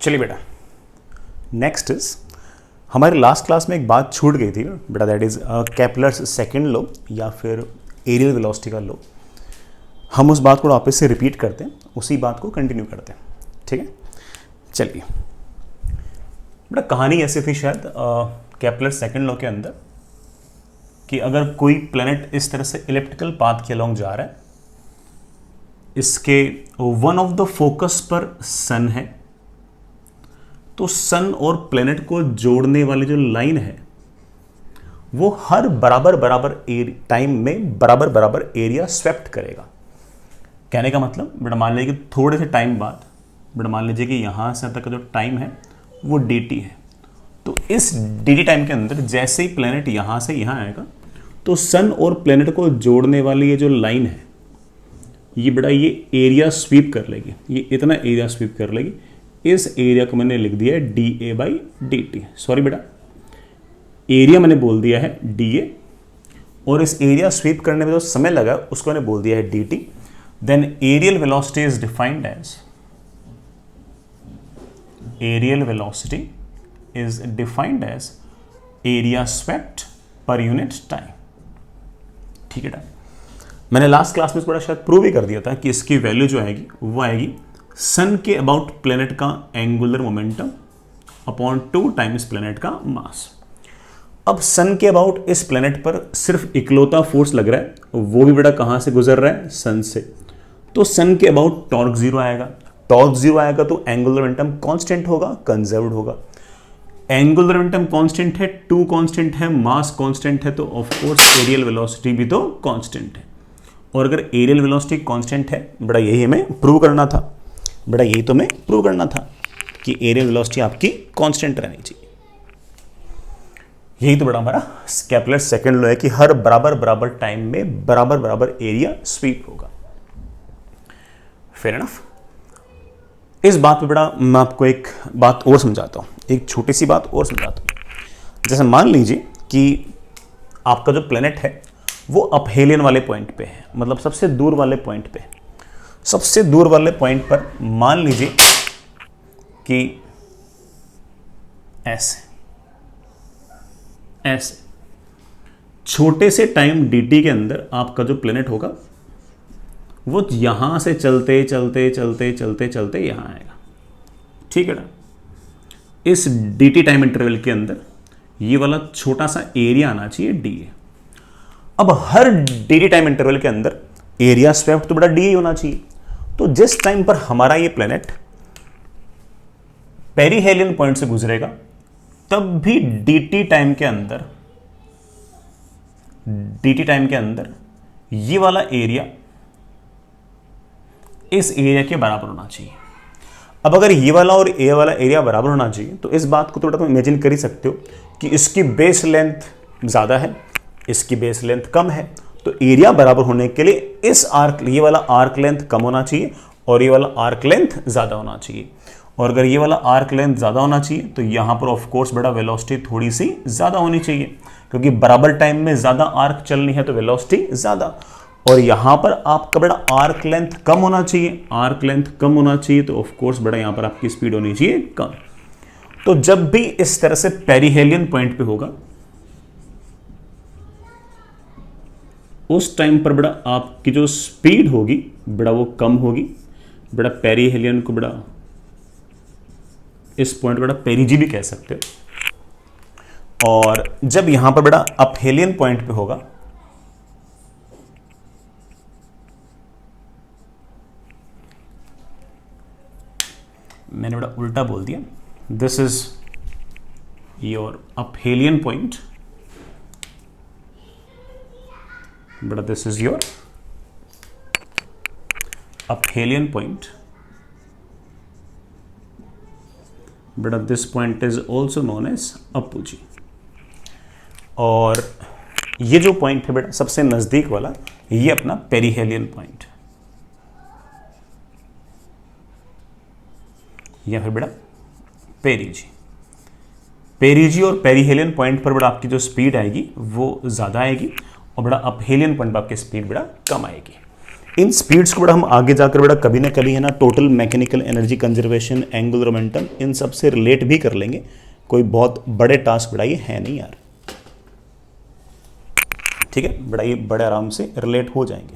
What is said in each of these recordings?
चलिए बेटा, next is हमारी लास्ट क्लास में एक बात छूट गई थी बेटा, that is Kepler's second law या फिर एरियल वेलोसिटी का लॉ। हम उस बात को वापस से रिपीट करते हैं, उसी बात को कंटिन्यू करते हैं, ठीक है। चलिए बेटा, कहानी ऐसी थी शायद केपलर सेकंड लॉ के अंदर कि अगर कोई प्लैनेट इस तरह से इलिप्टिकल पाथ के अलोंग जा रहा है, इसके वन ऑफ द फोकस पर सन है, तो सन और प्लैनेट को जोड़ने वाली जो लाइन है वो हर बराबर बराबर टाइम में बराबर बराबर एरिया स्वेप्ट करेगा। कहने का मतलब बेटा, मान लीजिए कि थोड़े से टाइम बाद बेटा मान लीजिए कि यहाँ से तक का जो टाइम है वो dt है, तो इस dt टाइम के अंदर जैसे ही प्लैनेट यहाँ से यहाँ आएगा तो सन और प्लैनेट को जोड़ने वाली ये जो लाइन है ये बेटा ये एरिया स्वीप कर लेगी, ये इतना एरिया स्वीप कर लेगी। इस एरिया को मैंने लिख दिया है dA/dt। सॉरी बेटा, एरिया मैंने बोल दिया है dA, और इस एरिया स्वीप करने में जो समय लगा उसको मैंने बोल दिया है dt। Then areal velocity is defined as area swept पर यूनिट टाइम, ठीक है। मैंने लास्ट क्लास में थोड़ा शायद प्रूव ही कर दिया था कि इसकी वैल्यू जो आएगी वो आएगी सन के अबाउट प्लैनेट का angular momentum upon 2 times planet का मास। अब सन के अबाउट इस प्लैनेट पर सिर्फ इकलौता फोर्स लग रहा है, वो भी बेटा कहां से गुजर रहा है, सन से। तो सन के अबाउट टॉर्क जीरो आएगा, टॉर्क जीरो आएगा तो एंगुलर मोमेंटम कांस्टेंट होगा, कंजर्व्ड होगा। एंगुलर मोमेंटम कांस्टेंट है, 2 कांस्टेंट है, मास कांस्टेंट है, तो ऑफ कोर्स एरियल वेलोसिटी भी तो कांस्टेंट है। और अगर एरियल वेलोसिटी कांस्टेंट है बेटा, यही हमें प्रूव करना था बेटा, यही तो हमें प्रूव करना था कि एरियल वेलोसिटी आपकी कांस्टेंट रहनी चाहिए। यही तो बेटा हमारा केपलर सेकंड लॉ है कि हर बराबर बराबर टाइम में बराबर बराबर एरिया स्वीप होगा। Fair enough. इस बात पे बेटा मैं आपको एक बात और समझाता हूं, एक छोटी सी बात और समझाता हूं। जैसे मान लीजिए कि आपका जो प्लैनेट है वो अपहेलियन वाले पॉइंट पे है, मतलब सबसे दूर वाले पॉइंट पे। सबसे दूर वाले पॉइंट पर मान लीजिए कि ऐसे छोटे से टाइम dt के अंदर आपका जो प्लैनेट होगा वो यहां से चलते चलते चलते चलते चलते यहां आएगा, ठीक है ना। इस dt टाइम इंटरवल के अंदर ये वाला छोटा सा एरिया आना चाहिए dA। अब हर dt टाइम इंटरवल के अंदर एरिया स्वेप्ट तो बड़ा dA होना चाहिए। तो जिस टाइम पर हमारा ये प्लैनेट पेरिहेलियन पॉइंट से गुजरेगा तब भी dt टाइम के अंदर ये वाला एरिया इस एरिया के बराबर होना चाहिए। अब अगर ये वाला और ए वाला एरिया बराबर होना चाहिए तो इस बात को थोड़ा तुम इमेजिन कर ही सकते हो कि इसकी बेस लेंथ ज्यादा है, इसकी बेस लेंथ कम है, तो एरिया बराबर होने के लिए इस आर्क, ये वाला आर्क लेंथ कम होना चाहिए और ये वाला आर्क लेंथ ज्यादा होना चाहिए। और अगर ये वाला आर्क लेंथ ज्यादा होना चाहिए तो यहां पर ऑफ कोर्स बड़ा वेलोसिटी थोड़ी सी ज्यादा होनी चाहिए, क्योंकि बराबर टाइम में ज्यादा आर्क चलनी है तो वेलोसिटी ज्यादा। और यहां पर आपका बड़ा आर्क लेंथ कम होना चाहिए, आर्क लेंथ कम होना चाहिए तो ऑफ कोर्स बड़ा यहां पर आपकी स्पीड होनी चाहिए कम। तो जब भी इस तरह से पेरिहेलियन पॉइंट पे होगा उस टाइम पर बड़ा आपकी जो स्पीड होगी बड़ा वो कम होगी। बड़ा पेरिहेलियन को बड़ा इस पॉइंट बड़ा पेरिजी भी कह सकते हो। और जब यहां पर बड़ा अपहेलियन पॉइंट पे होगा मैंने बड़ा उल्टा बोल दिया, this is your aphelion point, but this is your aphelion point, but this point is also known as apogee। और ये जो पॉइंट है बेटा सबसे नजदीक वाला ये अपना पेरिहेलियन पॉइंट या फिर बेटा पेरिजी और पेरिहेलियन पॉइंट पर बेटा आपकी जो स्पीड आएगी वो ज्यादा आएगी और बड़ा अपहेलियन पॉइंट पर आपकी स्पीड बड़ा कम आएगी। इन स्पीड्स को बड़ा हम आगे जाकर बड़ा कभी ना कभी है ना total mechanical energy conservation, angular momentum, इन सब से रिलेट भी कर लेंगे। कोई बहुत बड़े टास्क बड़ा ये है नहीं यार, ठीक है, बड़ा ये बड़े आराम से रिलेट हो जाएंगे।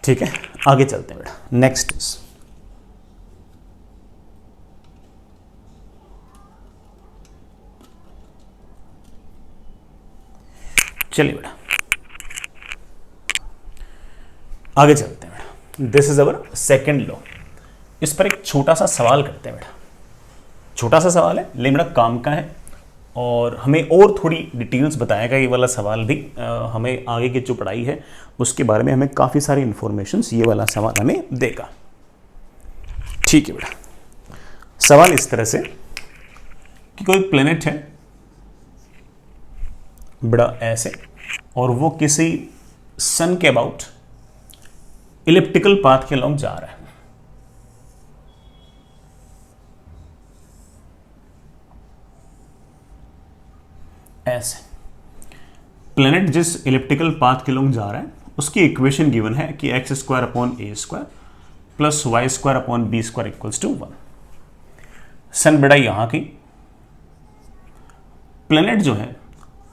ठीक है, आगे चलते हैं बेटा। नेक्स्ट चलिए बेटा आगे चलते हैं बेटा। This is our second law. इस पर एक छोटा सा सवाल करते हैं बेटा। छोटा सा सवाल है लेकिन बड़ा काम का है और हमें और थोड़ी डिटेल्स बताएगा ये वाला सवाल भी। हमें आगे की जो पढ़ाई है उसके बारे में हमें काफ़ी सारी इंफॉर्मेशंस ये वाला सवाल हमें देगा। ठीक है बेटा, सवाल इस तरह से कि कोई प्लेनेट है बड़ा ऐसे और वो किसी सन के अबाउट इलिप्टिकल पाथ के लॉन्ग जा रहा है। ऐसे प्लेनेट जिस इलिप्टिकल पाथ के लॉन्ग जा रहा है उसकी इक्वेशन गिवन है कि x square upon A square plus y square upon b square equals to 1। Sun बेटा यहां की, प्लेनेट जो है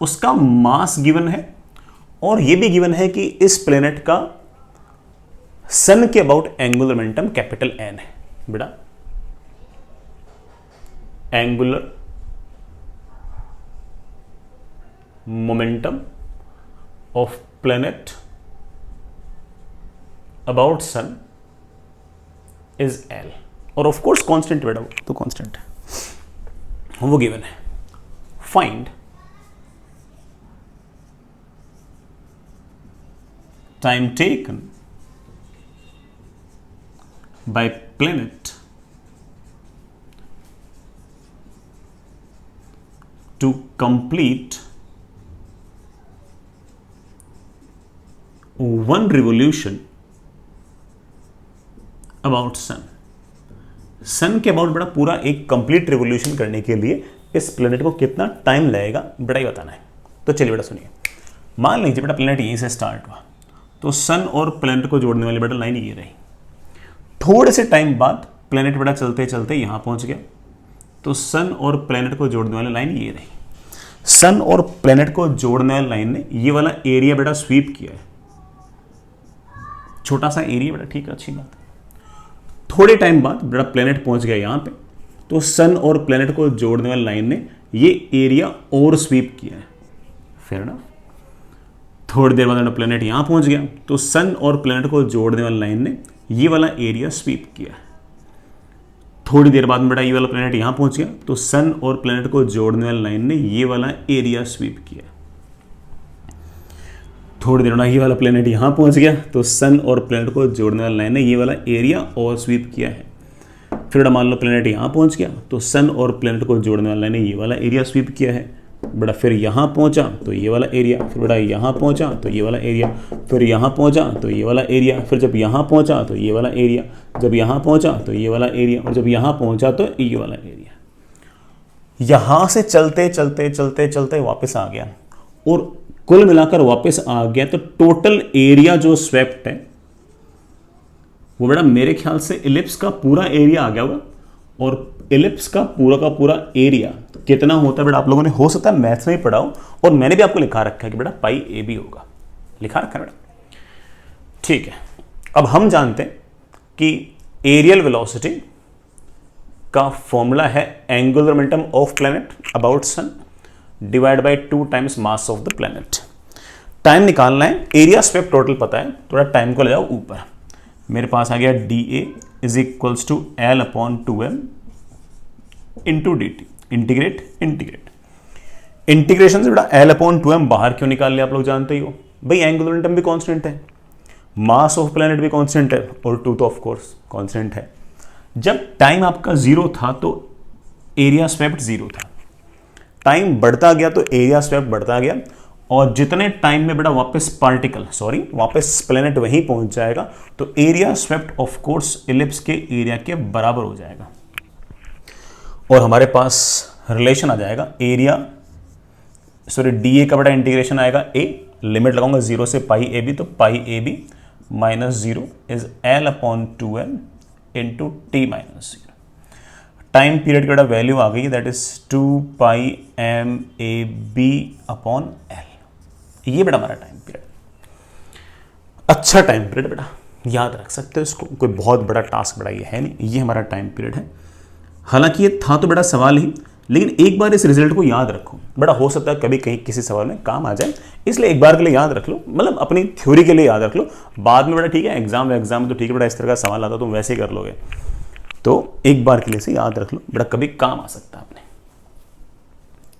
उसका मास गिवन है और यह भी गिवन है कि इस प्लेनेट का सन के about angular momentum capital N है। बेटा angular momentum of planet about sun is L और ऑफ कोर्स कांस्टेंट बेटा, वो तो कांस्टेंट है, वो गिवन है। Find time taken by planet to complete one revolution about sun। सन के अबाउट बड़ा पूरा एक कंप्लीट रिवोल्यूशन करने के लिए इस प्लेनेट को कितना टाइम लगेगा बड़ा ही बताना है। तो चलिए बेटा सुनिए, मान लीजिए बेटा प्लेनेट यहीं से स्टार्ट हुआ तो सन और प्लेनेट को जोड़ने वाली बेटा लाइन ये रही। थोड़े से टाइम बाद प्लेनेट बेटा चलते चलते यहां पहुंच गया तो सन और प्लेनेट को जोड़ने वाली लाइन ये रही। सन और प्लेनेट को जोड़ने वाली लाइन ने ये वाला एरिया बेटा स्वीप किया है, छोटा सा एरिया बेटा, ठीक है, अच्छी बात है। थोड़े टाइम बाद बेटा प्लेनेट पहुंच गया यहां पे तो सन और प्लेनेट को जोड़ने वाली लाइन ने ये एरिया और स्वीप किया है। फेयर ना। थोड़ी देर बाद प्लेनेट यहां पहुंच गया तो सन और प्लेनेट को जोड़ने वाली लाइन ने ये वाला एरिया स्वीप किया। थोड़ी देर बाद में बेटा ये वाला प्लेनेट यहां पहुंच गया तो सन और प्लेनेट को जोड़ने वाली लाइन ने ये वाला एरिया स्वीप किया। थोड़ी देर बाद ये वाला प्लेनेट यहां पहुंच गया तो सन और प्लेनेट को जोड़ने वाली लाइन ने ये वाला एरिया और स्वीप किया है। फिर बेटा मान लो प्लेनेट यहां पहुंच गया तो सन और प्लेनेट को जोड़ने वाली लाइन ने ये वाला एरिया स्वीप किया है। बेटा फिर यहाँ पहुँचा तो ये वाला एरिया, फिर बेटा यहाँ पहुँचा तो ये वाला एरिया, फिर यहाँ पहुँचा तो ये वाला एरिया, फिर जब यहाँ पहुँचा तो ये वाला एरिया, जब यहाँ पहुँचा तो ये वाला एरिया और जब यहाँ पहुँचा तो ये वाला एरिया। यहाँ से चलते चलते चलते चलते वापस आ गया और कुल मिलाकर वापस आ गया तो टोटल एरिया जो स्वेप्ट है वो बेटा मेरे ख्याल से इलिप्स का पूरा एरिया आ गया होगा। और इलिप्स का पूरा एरिया कितना होता है बेटा, आप लोगों ने हो सकता है मैथ्स में ही पढ़ा हो और मैंने भी आपको लिखा रखा है कि बेटा पाई ए बी होगा, लिखा रखा है बेटा। ठीक है, अब हम जानते हैं कि एरियल वेलोसिटी का फॉर्मूला है angular momentum of planet about sun divide by 2 times mass of the planet. Time निकालना है, एरिया स्वेप्ट टोटल पता है, थोड़ा टाइम को ले जाओ ऊपर। मेरे पास आ गया d a is equals to L upon 2m into d t. Integrate integration से बेटा एल अपॉन 2m बाहर क्यों निकाल लिया आप लोग जानते ही हो भाई, एंगुलर मोमेंटम भी कांस्टेंट है, मास ऑफ प्लैनेट भी कांस्टेंट है और 2 तो ऑफ कोर्स कांस्टेंट है। जब टाइम आपका 0 था तो एरिया स्वेप्ट 0 था, टाइम बढ़ता गया तो एरिया स्वेप्ट बढ़ता गया और जितने टाइम में बेटा वापस प्लैनेट वहीं पहुंच जाएगा तो area swept of course ellipse के एरिया के बराबर हो जाएगा और हमारे पास रिलेशन आ जाएगा डी ए का बेटा इंटीग्रेशन आएगा ए लिमिट लगाऊंगा 0 से पाई ए बी, तो pi A B minus 0 is L upon 2m into T minus 0। Time period की वैल्यू आ गई, that is 2 pi M A B upon L. ये बेटा हमारा टाइम पीरियड, अच्छा टाइम पीरियड बेटा, याद रख सकते हो इसको, कोई बहुत बड़ा टास्क बड़ा ये है नहीं, ये हमारा टाइम पीरियड है। हालांकि ये था तो बड़ा सवाल ही, लेकिन एक बार इस रिजल्ट को याद रखो, बड़ा हो सकता है कभी कहीं किसी सवाल में काम आ जाए, इसलिए एक बार के लिए याद रख लो, मतलब अपनी थ्योरी के लिए याद रख लो, बाद में बड़ा ठीक है एग्जाम में तो ठीक है बेटा, इस तरह का सवाल आता तुम वैसे ही कर लोगे, तो एक बार के लिए से याद रख लो, बड़ा कभी काम आ सकता है अपने।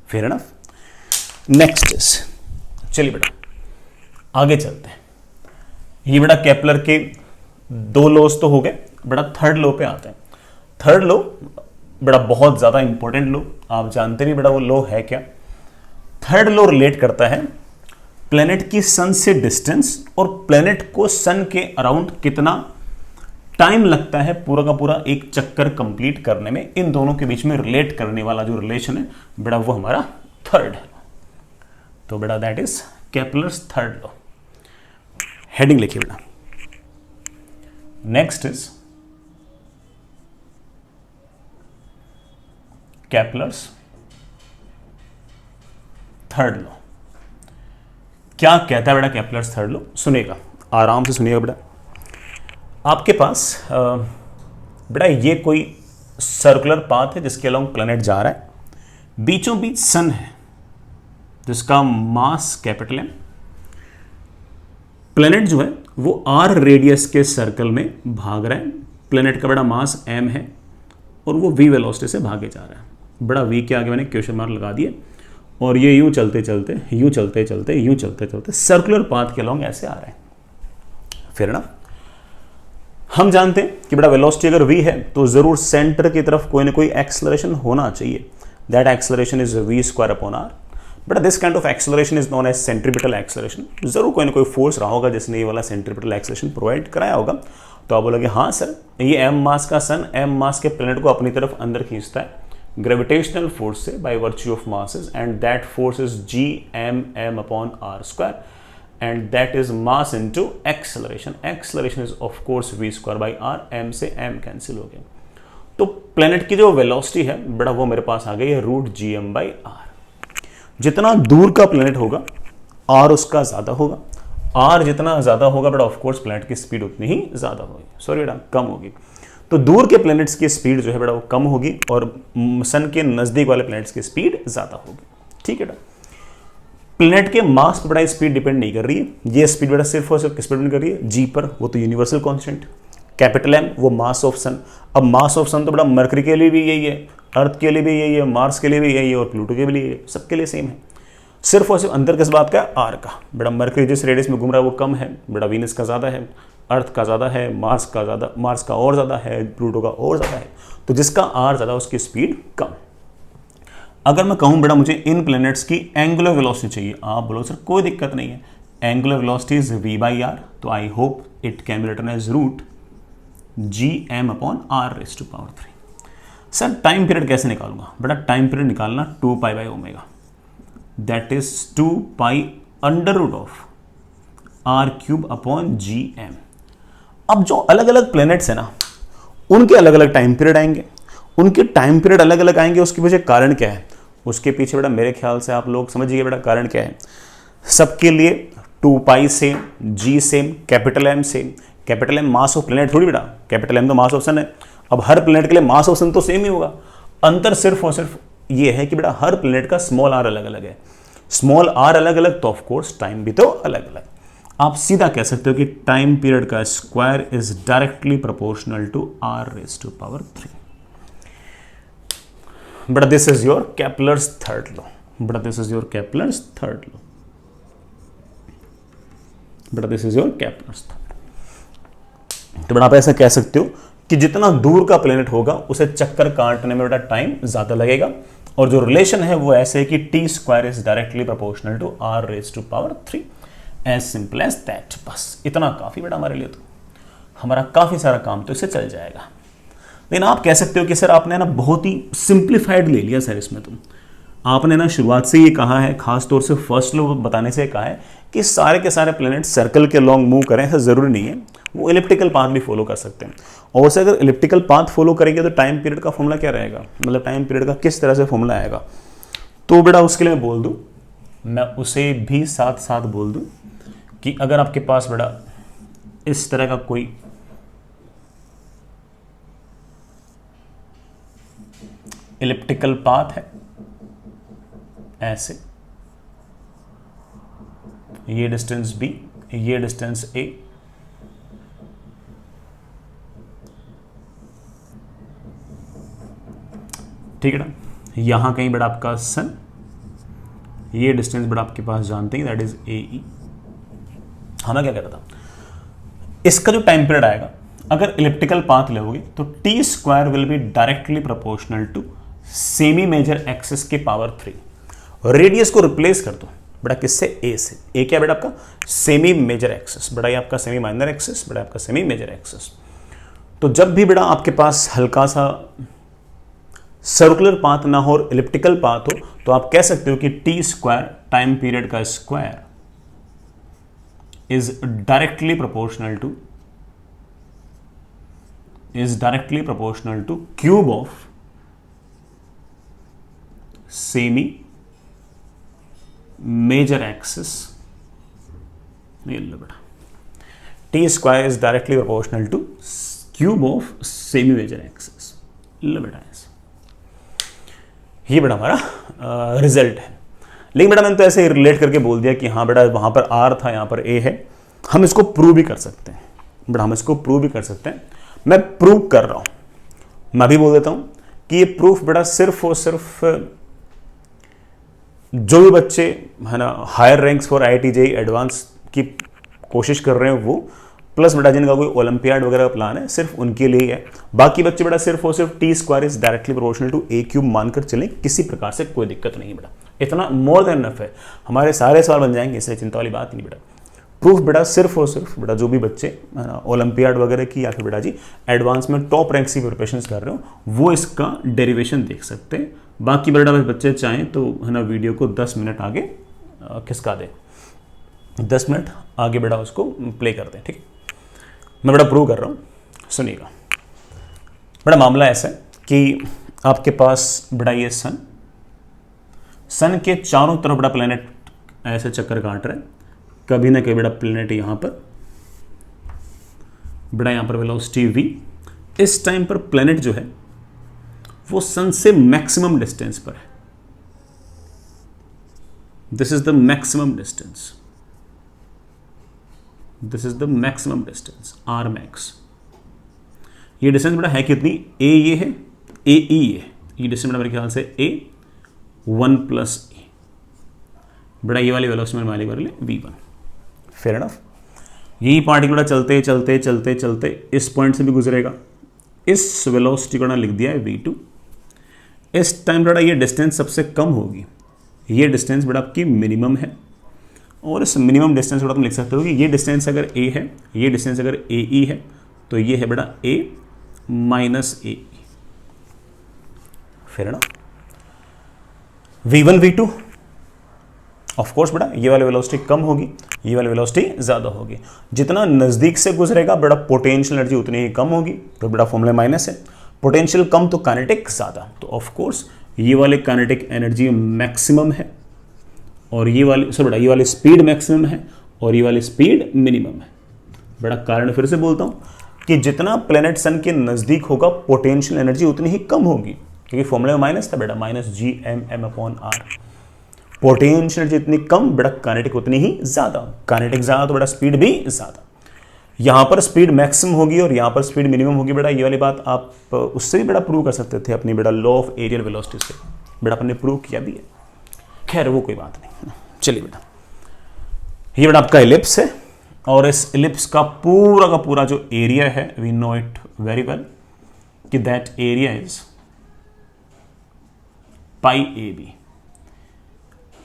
Fair enough. नेक्स्ट इज, चलिए बेटा आगे चलते हैं। ये बेटा केपलर के 2 लॉज तो हो गए, बेटा थर्ड लॉ पे आते हैं। थर्ड लॉ बेटा बहुत ज्यादा इंपॉर्टेंट लॉ, आप जानते भी बेटा वो लॉ है क्या। थर्ड लॉ रिलेट करता है प्लेनेट की सन से डिस्टेंस और प्लेनेट को सन के अराउंड कितना टाइम लगता है पूरा का पूरा एक चक्कर कंप्लीट करने में, इन दोनों के बीच में रिलेट करने वाला जो रिलेशन है बेटा वो हमारा थर्ड है। तो बेटा that is Kepler's third law. Heading लिखिए बेटा। Next is Kepler's third law. क्या कहता है बेटा केपलर्स थर्ड लॉ? सुनिएगा, आराम से सुनिएगा बेटा। आपके पास बेटा ये कोई सर्कुलर पाथ है जिसके अलोंग प्लैनेट जा रहा है, बीचों बीच सन है जिसका मास कैपिटल है, प्लैनेट जो है वो आर रेडियस के सर्कल में भाग रहा है, प्लैनेट का बड़ा मास m है और वो v वेलोसिटी से भागे जा रहा है। बड़ा v के आगे मैंने क्वेश्चन मार्क लगा दिए और ये यूं चलते चलते सर्कुलर पाथ के अलोंग ऐसे आ रहे हैं। फिर ना हम जानते हैं कि बड़ा वेलोसिटी अगर v है तो जरूर सेंटर की तरफ कोई ना कोई एक्सेलरेशन होना चाहिए, that acceleration is v square upon r। But this kind of acceleration is known as centripetal acceleration. जरूर कोई ना कोई फोर्स रहा होगा जिसने ये वाला सेंट्रीपिटल एक्सेलरेशन प्रोवाइड कराया होगा। तो आप बोलोगे हाँ सर, ये m मास का सन m मास के प्लैनेट को अपनी तरफ अंदर खींचता है ग्रेविटेशनल फोर्स से by virtue of masses, and that force is g upon r square, and that is mass into acceleration. Acceleration is of course v square by r, m से m cancel हो गया। तो planet की जो velocity है बड़ा वो मेरे पास आ गई है root G M by R. जितना दूर का प्लैनेट होगा r उसका ज्यादा होगा, r जितना ज्यादा होगा बड़ा ऑफ कोर्स प्लैनेट की स्पीड उतनी ही ज्यादा होगी, सॉरी बेटा कम होगी। तो दूर के प्लैनेट्स की स्पीड जो है बड़ा वो कम होगी और सन के नजदीक वाले प्लैनेट्स की स्पीड ज्यादा होगी। ठीक है बेटा, प्लैनेट के मास पर बड़ा स्पीड डिपेंड नहीं कर रही है, ये स्पीड बड़ा सिर्फ और सिर्फ किस पर डिपेंड कर रही है? जी पर, वो तो यूनिवर्सल कांस्टेंट। कैपिटल एम वो मास ऑफ सन। अब मास ऑफ सन तो बड़ा मरकरी के लिए भी यही है, अर्थ के लिए भी यही है, मार्स के लिए भी यही है और प्लूटो के लिए भी, सबके लिए सेम है। सिर्फ और सिर्फ अंतर किस बात का? आर का। बड़ा मरकरी जिस रेडियस में घूम रहा है वो कम है, बड़ा वीनस का ज़्यादा है, अर्थ का ज़्यादा है, मार्स का और ज़्यादा है, प्लूटो का और ज़्यादा है। तो जिसका आर ज़्यादा उसकी स्पीड कम। अगर मैं कहूं बेटा मुझे इन प्लैनेट्स की एंगुलर वेलोसिटी चाहिए, आप बोलो सर कोई दिक्कत नहीं है, angular velocity is v by R, तो I hope it can be written as root G M upon R raise to power 3। Sir time period कैसे निकालूंगा? बेटा टाइम पीरियड निकालना 2 pi by omega, that is 2 pi under root of R cube upon G M. अब जो अलग अलग planets है ना उनके अलग अलग टाइम पीरियड आएंगे, उनके टाइम पीरियड अलग अलग आएंगे। उसकी वजह कारण क्या है? उसके पीछे बेटा मेरे ख्याल से आप लोग समझिए बेटा कारण क्या है। सबके लिए 2 pi same, G same, capital M same. Capital M mass of planet थोड़ी बेटा, कैपिटल एम तो मास ऑफ सन है। अब हर प्लैनेट के लिए मास ऑफ सन तो सेम ही होगा, अंतर सिर्फ और सिर्फ ये है कि बेटा हर प्लैनेट का स्मॉल आर अलग अलग है। स्मॉल आर अलग अलग तो ऑफ कोर्स टाइम भी तो अलग अलग। आप सीधा कह सकते हो कि टाइम पीरियड का square is directly proportional to R raise to power 3। But this is your Kepler's third law. But this is your Kepler's third law. But this is your Kepler's third. तो बेटा आप ऐसा कह सकते हो कि जितना दूर का प्लेनेट होगा उसे चक्कर काटने में बेटा टाइम ज्यादा लगेगा, और जो रिलेशन है वो ऐसे है कि T square is directly proportional to R raise to power 3। As simple as that. बस इतना काफी बेटा हमारे लिए, तो हमारा काफी सारा काम तो इससे चल जाएगा। लेकिन आप कह सकते हो कि सर आपने ना बहुत ही सिंप्लीफाइड ले लिया सर इसमें, आपने ना शुरुआत से ये कहा है, खास तौर से फर्स्ट लॉ बताने से कहा है कि सारे के सारे प्लैनेट सर्कल के लॉन्ग मूव करें, ऐसा ज़रूरी नहीं है, वो इलिप्टिकल पाथ भी फॉलो कर सकते हैं। और वैसे अगर इलिप्टिकल पाथ फॉलो करेंगे तो टाइम पीरियड का फॉर्मूला क्या रहेगा, मतलब टाइम पीरियड का किस तरह से फॉर्मूला आएगा, तो बेटा उसके लिए मैं बोल दूँ, मैं उसे भी साथ साथ बोल दूँ कि अगर आपके पास बेटा इस तरह का कोई इलिप्टिकल पाथ है, ऐसे ये डिस्टेंस b, ये डिस्टेंस a, ठीक है ना, यहां कहीं बड़ा आपका सन, ये डिस्टेंस बड़ा आपके पास जानते हैं दैट इज AE। हमें क्या कहता था, इसका जो टाइम पीरियड आएगा अगर इलिप्टिकल पाथ लोगे तो T square will be directly proportional to semi major axis के पावर 3। रेडियस को रिप्लेस कर दो बेटा किससे, ए से। ए क्या बेटा आपका सेमी मेजर एक्सिस, बेटा ये आपका सेमी माइनर एक्सिस, बेटा आपका सेमी मेजर एक्सिस। तो जब भी बेटा आपके पास हल्का सा सर्कुलर पाथ ना हो और इलिप्टिकल पाथ हो तो आप कह सकते हो कि टी स्क्वायर टाइम पीरियड का square is directly proportional to cube of semi major axis. ये लो बेटा, T square is directly proportional to cube of semi major axis. लो बेटा ऐसे, ये बेटा हमारा रिजल्ट है। लेकिन बेटा मैंने तो ऐसे रिलेट करके बोल दिया कि हाँ बेटा वहां पर आर था, यहां पर ए है, हम इसको प्रूव भी कर सकते हैं बेटा, हम इसको प्रूव भी कर सकते हैं। मैं प्रूव कर रहा हूं, मैं भी बोल देता हूं कि ये प्रूफ बेटा सिर्फ और सिर्फ जो भी बच्चे है ना higher ranks for IIT JEE advance की कोशिश कर रहे हैं वो, प्लस बेटा जिनका कोई ओलंपियाड वगैरह का प्लान है सिर्फ उनके लिए ही है। बाकी बच्चे बेटा सिर्फ और सिर्फ T square is directly proportional to a cube मानकर चलें, किसी प्रकार से कोई दिक्कत नहीं बेटा, इतना मोर देन इनफ है, हमारे सारे सवाल बन जाएंगे, इसलिए चिंता वाली बात नहीं बेटा। प्रूफ बेटा सिर्फ और सिर्फ बेटा जो भी बच्चे है ना ओलंपियाड वगैरह की या फिर बेटा जी एडवांस में टॉप रैंक की प्रिपरेशन कर रहे हो वो इसका डेरिवेशन देख सकते हैं। बाकी बेटा बच्चे चाहें तो है ना वीडियो को 10 मिनट आगे खिसका दें, 10 मिनट आगे बेटा उसको प्ले कर दें, ठीक है। मैं बेटा प्रूव कर रहा हूँ, सुनिएगा बेटा। मामला ऐसा है कि आपके पास बेटा ये सन के चारों तरफ बेटा प्लेनेट ऐसे चक्कर काट रहे हैं, कभी ना कभी बेटा प्लेनेट यहाँ पर बेटा यहाँ पर वेलोसिटी v, इस टाइम पर प्लेनेट जो है वो सन से मैक्सिमम डिस्टेंस पर है, this is the maximum distance, this is the maximum distance R max. ये डिस्टेंस बेटा है कितनी, ए ये है, ए ई ये डिस्टेंस बेटा मेरे ख्याल से ए 1 प्लस ए, बेटा ये वाली वेलोसिटी में वाली v1, फेयर एनफ। यही पार्टिकल बेटा चलते चलते चलते चलते इस पॉइंट से भी गुजरेगा, इस वेलोसिटी को ना लिख दिया है v2। इस टाइम बेटा ये डिस्टेंस सबसे कम होगी, ये डिस्टेंस बेटा आपकी मिनिमम है, और इस मिनिमम डिस्टेंस बेटा तुम लिख सकते हो कि ये डिस्टेंस अगर a है, ये डिस्टेंस अगर AE है तो ये है बेटा a माइनस AE, फिर ना v1 v2 ऑफ कोर्स बेटा ये वाली वेलोसिटी कम होगी, ये वाली वेलोसिटी ज्यादा होगी। जितना नजदीक से गुजरेगा बेटा पोटेंशियल एनर्जी उतनी ही कम होगी, तो बेटा फॉर्मूला माइनस है, पोटेंशियल कम तो काइनेटिक ज्यादा, तो ऑफ कोर्स ये वाले काइनेटिक एनर्जी मैक्सिमम है और ये वाली बेटा ये वाली स्पीड मैक्सिमम है और ये वाली स्पीड मिनिमम है। बेटा कारण फिर से बोलता हूं कि जितना प्लेनेट सन के नजदीक होगा पोटेंशियल एनर्जी उतनी ही कम होगी, क्योंकि फॉर्मूला में माइनस था बेटा, माइनस GMM/R। पोटेंशियल एनर्जी इतनी कम बेटा काइनेटिक उतनी ही ज्यादा, काइनेटिक ज्यादा तो बेटा स्पीड भी ज्यादा। यहां पर स्पीड मैक्सिमम होगी और यहां पर स्पीड मिनिमम होगी बेटा, ये वाली बात आप उससे भी बेटा प्रूव कर सकते थे अपनी बेटा लॉ ऑफ एरियल वेलोसिटी से, बेटा आपने प्रूव किया भी है, खैर वो कोई बात नहीं। चलिए बेटा ये बेटा आपका इलिप्स है और इस इलिप्स का पूरा जो एरिया है we know it very well कि that area is pi AB।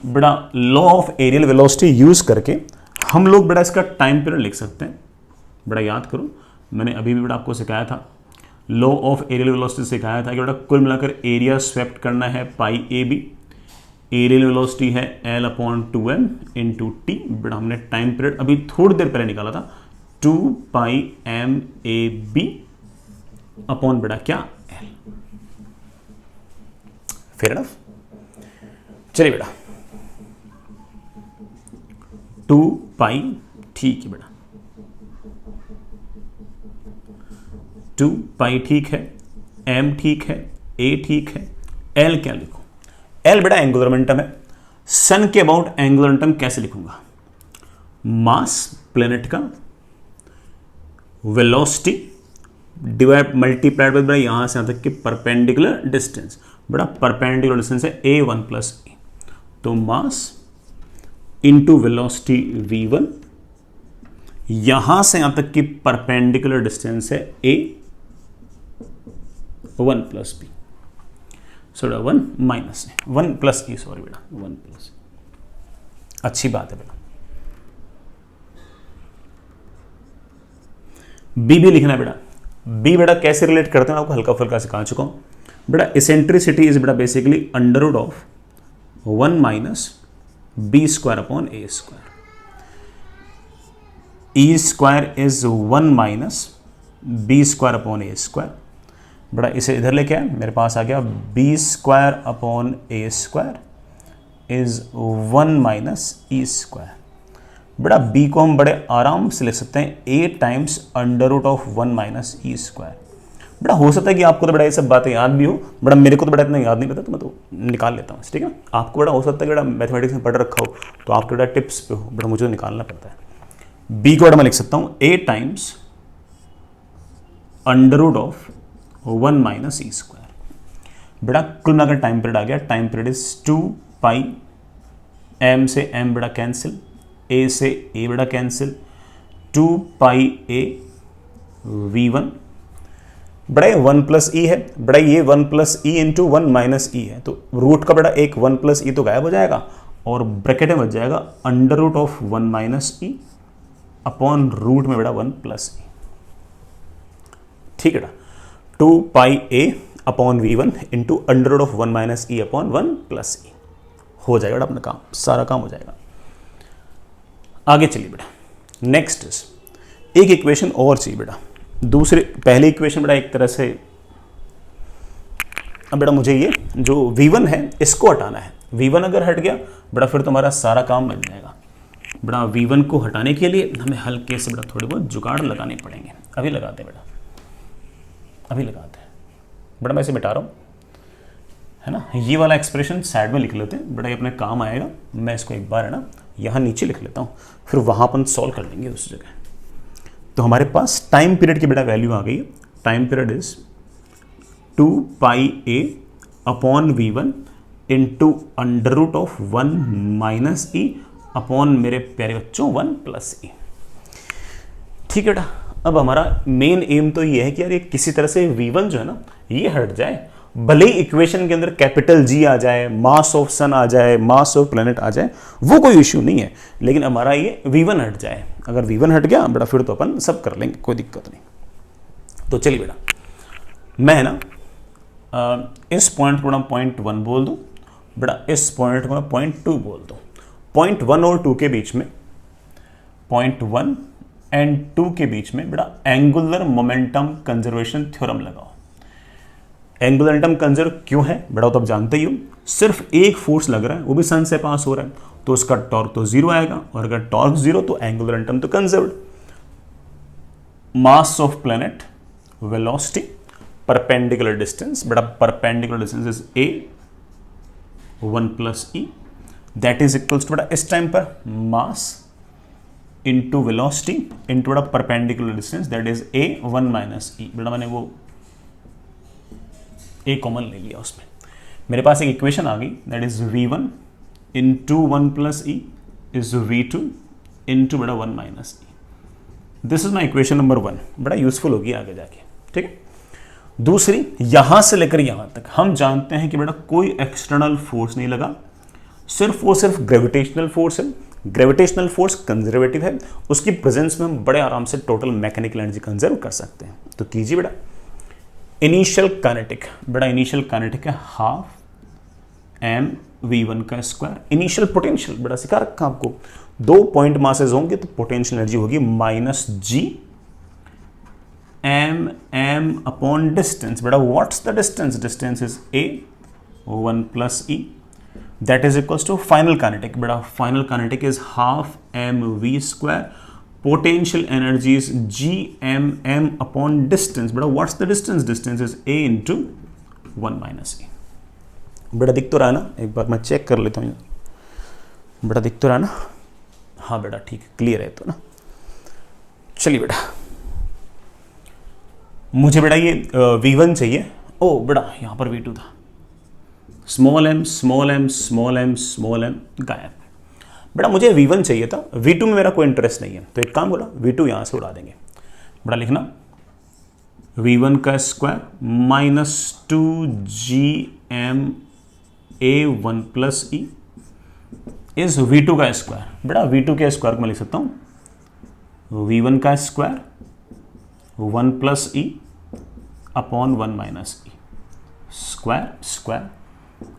बेटा law of areal velocity use करके हम लोग बेटा इसका टाइम पीरियड लिख सकते हैं। बेटा याद करो मैंने अभी भी बेटा आपको सिखाया था, लॉ ऑफ एरियल वेलोसिटी सिखाया था कि बेटा कुल मिलाकर एरिया स्वेप्ट करना है पाई AB, एरियल वेलोसिटी है L/2m इंटू टी, बेटा हमने टाइम पीरियड अभी थोड़ी देर पहले निकाला था 2πmAb अपॉन बेटा क्या L। Fair enough. चलिए बेटा 2π ठीक है बेटा, 2π ठीक है, m ठीक है, a ठीक है, l क्या लिखूं? l बेटा एंगुलर मोमेंटम है। सन के अबाउट एंगुलर मोमेंटम कैसे लिखूंगा? मास प्लेनेट का, वेलोसिटी डिवाइड मल्टीप्लाइड बाय बेटा यहां से यहां तक कि परपेंडिकुलर डिस्टेंस, बेटा परपेंडिकुलर डिस्टेंस है a1 प्लस ए, तो मास इंटू वेलोसिटी v1, यहां से यहां तक की परपेंडिकुलर डिस्टेंस है a1 प्लस बी, सो 1 माइनस 1 प्लस ई, सॉरी बेटा 1 प्लस। अच्छी बात है बेटा। बी भी लिखना है बेटा। बी बेटा कैसे रिलेट करते हैं आपको हल्का फुल्का सिखा चुका हूं बेटा। इसेंट्रिसिटी इज बेटा basically under root of 1 minus B square upon A square. E square is 1 minus B square upon A square, बड़ा इसे इधर लेके आए, मेरे पास आ गया B square upon A square is 1 minus E square. बड़ा बी को हम बड़े आराम से लिख सकते हैं A times under root of 1 minus E square. बड़ा हो सकता है कि आपको तो बड़ा ये सब बातें याद भी हो, बड़ा मेरे को तो बड़ा इतना याद नहीं पता, तो मैं तो निकाल लेता हूँ, ठीक है। आपको बड़ा हो सकता है कि बड़ा मैथमेटिक्स में पढ़ रखा हो तो आपके बड़ा टिप्स पे हो, बड़ा मुझे तो निकालना पड़ता है। बी को बड़ा मैं लिख सकता हूँ A times under root of 1 minus E square. बेटा कुल मिलाकर टाइम पीरियड आ गया, टाइम पीरियड इज 2π, m से m बेटा कैंसिल, a से a बेटा कैंसिल, 2πa v1, बड़ा 1 प्लस ई है, बड़ा ये 1 प्लस ई इंटू 1 माइनस ई है, तो रूट का बड़ा एक 1 प्लस ई तो गायब हो जाएगा और ब्रैकेट में बच जाएगा under root of 1 minus E upon root में बेटा 1 प्लस ई। ठीक है बेटा, 2πa upon v1 into under root of 1 minus E upon 1 plus E हो जाएगा बेटा, अपना काम सारा काम हो जाएगा। आगे चलिए बेटा, नेक्स्ट एक इक्वेशन और चाहिए बेटा। दूसरे पहले इक्वेशन बेटा एक तरह से, अब बेटा मुझे ये जो v1 है इसको हटाना है। v1 अगर हट गया बेटा फिर तुम्हारा सारा काम बन जाएगा। बेटा v1 को हटाने के लिए हमें हल्के से बेटा थोड़े बहुत जुगाड़ लगाने पड़ेंगे। अभी लगाते हैं बेटा, अभी लगाते हैं बेटा, मैं इसे मिटा रहा हूँ, है ना। ये वाला एक्सप्रेशन साइड में लिख लेते हैं बेटा, ये अपने काम आएगा। मैं इसको एक बार है ना यहाँ नीचे लिख लेता हूँ, फिर वहाँ अपन सॉल्व कर लेंगे उस जगह। तो हमारे पास टाइम पीरियड की बेटा वैल्यू आ गई है। Time period is 2πa upon v1 into under root of 1 minus E upon मेरे प्यारे बच्चों 1 प्लस ई। ठीक है बेटा, अब हमारा मेन एम तो ये है कि यार ये किसी तरह से v1 जो है ना ये हट जाए, भले ही इक्वेशन के अंदर कैपिटल जी आ जाए, मास ऑफ सन आ जाए, मास ऑफ प्लेनेट आ जाए, वो कोई इश्यू नहीं है, लेकिन हमारा ये v1 हट जाए। अगर v1 हट गया बेटा फिर तो अपन सब कर लेंगे, कोई दिक्कत नहीं। तो चलिए बेटा, मैं ना इस पॉइंट को पॉइंट 1 बोल दूं बेटा, इस पॉइंट को मैं पॉइंट 2 बोल दूं। पॉइंट 1 और 2 के बीच में, पॉइंट 1 एंड 2 के बीच में बेटा एंगुलर मोमेंटम कंजर्वेशन थ्योरम लगाओ। एंगुलर मोमेंटम कंजर्व क्यों है बेटा तो आप जानते ही हो, सिर्फ एक फोर्स लग रहा है, वो भी सन से पास हो रहा है, तो उसका टॉर्क तो 0 आएगा, और अगर टॉर्क 0 तो एंगुलर मोमेंटम तो conserved. Mass of planet, velocity, perpendicular distance, बेटा perpendicular distance is a 1 plus E, that is equals to बेटा इस टाइम पर मास इंटू वेलोसिटी इंटू बेटा perpendicular distance, that is a 1 minus E. बेटा मैंने वो a common ले लिया, उसमें मेरे पास एक इक्वेशन आ गई, that is v1 into 1 plus E is v2 into बेटा 1 minus E. This is my equation number 1, बड़ा यूजफुल होगी आगे जाके। ठीक है, दूसरी यहां से लेकर यहां तक हम जानते हैं कि बेटा कोई एक्सटर्नल फोर्स नहीं लगा, सिर्फ वो सिर्फ ग्रेविटेशनल फोर्स है। ग्रेविटेशनल फोर्स कंजर्वेटिव है, उसकी प्रेजेंस में हम बड़े आराम से टोटल मैकेनिकल एनर्जी कंजर्व कर सकते हैं। तो कीजिए बेटा, इनिशियल काइनेटिक, बेटा इनिशियल काइनेटिक है हाफ m v1 का स्क्वायर। इनिशियल पोटेंशियल बड़ा सिखा रखा आपको, 2 पॉइंट मासेस होंगे तो पोटेंशियल एनर्जी होगी minus G M M upon distance. बेटा what's the distance? Distance is a 1 plus e, that is equals to final kinetic. बेटा final kinetic is half M V square, potential energy is G M M upon distance. बेटा what's the distance? Distance is a into 1 minus e। बेटा दिख तो रहा है ना? एक बार मैं चेक कर लेता हूँ। बेटा दिख तो रहा है ना? हाँ बेटा ठीक है, क्लियर है तो ना। चलिए बेटा, मुझे बेटा ये v1 चाहिए। ओ बेटा यहाँ पर v2 था, small M small M small M small m गायब। बेटा मुझे v1 चाहिए था, v2 में मेरा कोई इंटरेस्ट नहीं है, तो एक काम बोला v2 यहाँ से उड़ा देंगे। बेटा लिखना v1 का square minus 2g m a1 plus e is v2 का स्क्वायर। बेटा v2 के स्क्वायर को मैं लिख सकता हूँ v1 का square 1 plus e upon 1 minus e square square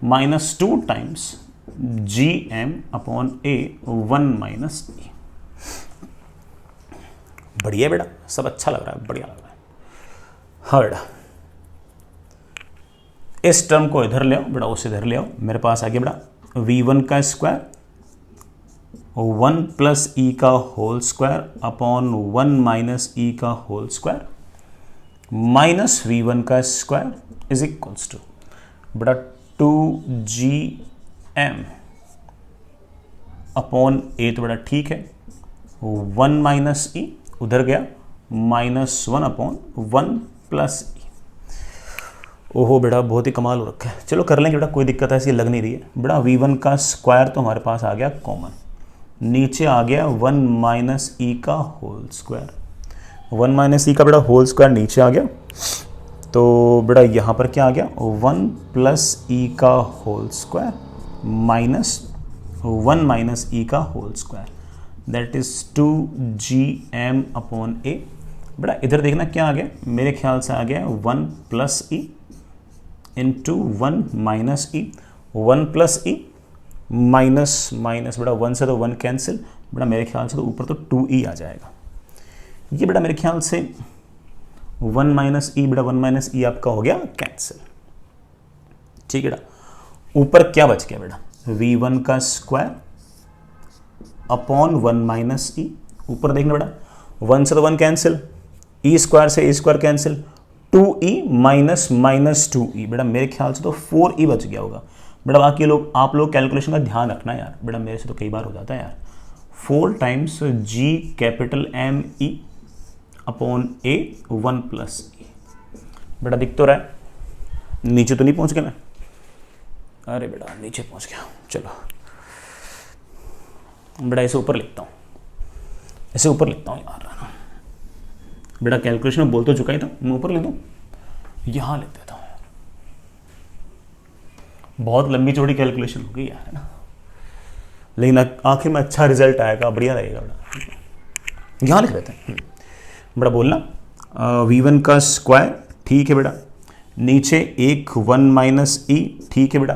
minus 2 times G M upon A 1 minus e। बढ़िया बेटा, सब अच्छा लग रहा है, बढ़िया लग रहा है। हाँ बेटा, इस टर्म को इधर ले आओ बेटा, उसे इधर ले आओ। मेरे पास आ गया बेटा v1 का स्क्वायर 1 प्लस ई का whole square upon 1 minus E का होल स्क्वायर माइनस v1 का स्क्वायर इज इक्वल्स टू बेटा 2g m अपॉन ए, तो बेटा ठीक है 1 माइनस ई उधर गया माइनस 1 अपॉन 1 प्लस ई। ओहो बेटा बहुत ही कमाल हो रखा है। चलो कर लेंगे बेटा, कोई दिक्कत ऐसी लग नहीं रही है। बेटा v1 का स्क्वायर तो हमारे पास आ गया कॉमन, नीचे आ गया 1 माइनस ई का होल स्क्वायर। 1 माइनस ई का बेटा होल स्क्वायर नीचे आ गया, तो बेटा यहाँ पर क्या आ गया 1 प्लस ई का whole square minus 1 minus E का whole square, that is 2g m upon A. बेटा इधर देखना क्या आ गया, मेरे ख्याल से आ गया 1 प्लस ई इंटू 1 माइनस ई। 1 प्लस ई माइनस माइनस, बेटा 1 से तो 1 कैंसिल, बेटा मेरे ख्याल से तो ऊपर तो 2e आ जाएगा। ये बेटा मेरे ख्याल से 1 माइनस ई, बेटा 1 माइनस ई आपका हो गया कैंसिल। ठीक है बेटा, ऊपर क्या बच गया बेटा v1 का स्क्वायर अपॉन 1 माइनस ई। ऊपर देखना बेटा 1 से तो 1 कैंसिल, ई स्क्वायर से E square cancel, 2e minus minus 2e, बेटा मेरे ख्याल से तो 4e बच गया होगा। बेटा बाकी लोग आप लोग कैलकुलेशन का ध्यान रखना यार, बेटा मेरे से तो कई बार हो जाता है यार। 4 times g capital M E upon A 1 plus E. बेटा दिख तो रहा है, नीचे तो नहीं पहुंच गया मैं? अरे बेटा नीचे पहुंच गया। चलो बेटा इसे ऊपर लिखता हूँ, इसे ऊपर लिखता हूँ यार। बेटा कैलकुलेशन में बोल तो चुका ही था, मैं ऊपर लिख दूँ, यहाँ लिख देता हूँ। बहुत लंबी चौड़ी कैलकुलेशन हो गई यार, है ना, लेकिन आखिर में अच्छा रिजल्ट आएगा, बढ़िया रहेगा बेटा। यहाँ लिख देते हैं बेटा, बोलना v1 का स्क्वायर, ठीक है बेटा, नीचे एक 1 माइनस ई, ठीक है बेटा,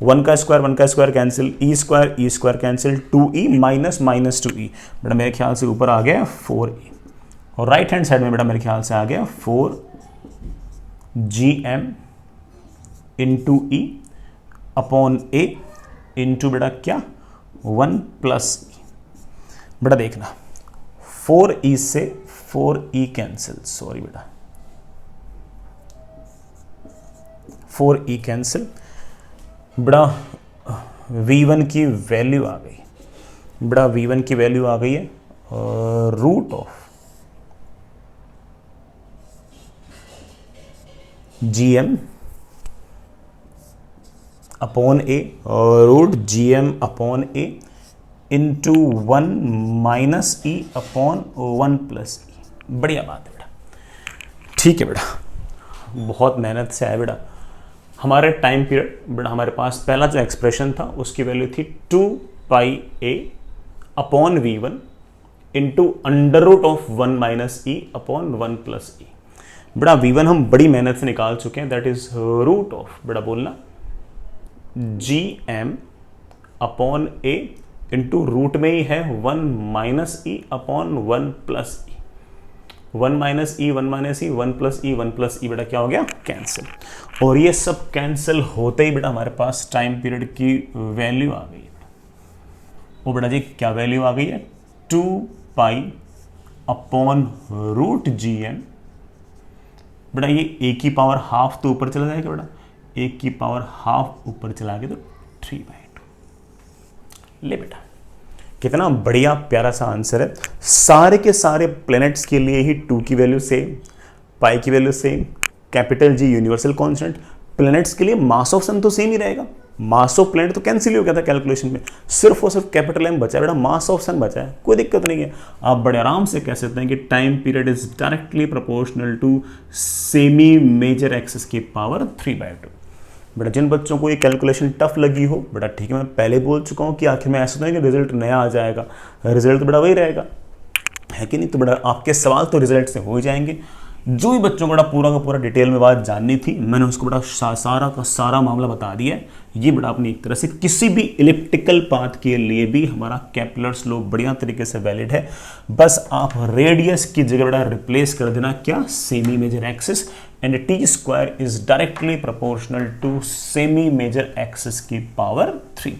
1 का square cancel, E square cancel, 2e minus minus 2e, बेटा मेरे ख्याल से ऊपर आ गया 4e, और राइट हैंड साइड में बेटा मेरे ख्याल से आ गया 4gm into E upon A into बेटा क्या 1 प्लस ई। बेटा देखना 4e से 4e कैंसिल, सॉरी बेटा 4e कैंसिल। बेटा v1 की वैल्यू आ गई, बेटा v1 की वैल्यू आ गई है root of gm upon A, root gm upon A into 1 minus E upon 1 plus E. बढ़िया बात है बेटा, ठीक है बेटा, बहुत मेहनत से आया बेटा। हमारे टाइम पीरियड बेटा हमारे पास पहला जो एक्सप्रेशन था उसकी वैल्यू थी 2 pi A upon v1 into under root of 1 minus E upon 1 plus E. बेटा v1 हम बड़ी मेहनत से निकाल चुके हैं, दैट इज रूट ऑफ, बेटा बोलना जी M upon A into root में ही है 1 माइनस ई अपॉन 1 प्लस ई, 1 माइनस ई 1 माइनस ई 1 प्लस ई 1 प्लस ई, बेटा क्या हो गया कैंसिल। और ये सब कैंसिल होते ही बेटा हमारे पास टाइम पीरियड की वैल्यू आ गई है। वो बेटा जी क्या वैल्यू आ गई है, 2 pi upon root G M. बेटा ये ए की पावर हाफ तो ऊपर चला जाएगा बेटा, ए की पावर हाफ ऊपर चला गया तो 3/2। ले बेटा कितना बढ़िया प्यारा सा आंसर है। सारे के सारे प्लैनेट्स के लिए ही 2 की वैल्यू सेम, पाई की value same, capital G universal constant. Planets के लिए मास ऑफ सन तो सेम ही रहेगा, मास ऑफ प्लैनेट तो कैंसिल हो गया था कैलकुलेशन में, सिर्फ और सिर्फ कैपिटल एम बचा है बेटा, मास ऑफ सन बचा है, कोई दिक्कत नहीं है। आप बड़े आराम से कह सकते हैं कि time period is directly proportional to semi major axis की पावर 3/2। बेटा जिन बच्चों को ये कैलकुलेशन टफ लगी हो बेटा ठीक है, मैं पहले बोल चुका हूँ कि आखिर में ऐसा नहीं कि रिजल्ट नया आ जाएगा, रिजल्ट तो बेटा वही रहेगा, है कि नहीं। तो बेटा आपके सवाल तो रिजल्ट से हो ही जाएंगे। जो भी बच्चों को बेटा पूरा का पूरा डिटेल में बात जाननी थी मैंने उसको बेटा सारा का सारा मामला बता दिया है। ये बेटा अपनी एक तरह से किसी भी इलिप्टिकल पाथ के लिए भी हमारा केपलर्स लॉ बढ़िया तरीके से वैलिड है। बस आप रेडियस की जगह बेटा रिप्लेस कर देना क्या, semi major axis, and T square is directly proportional to semi major axis की पावर 3।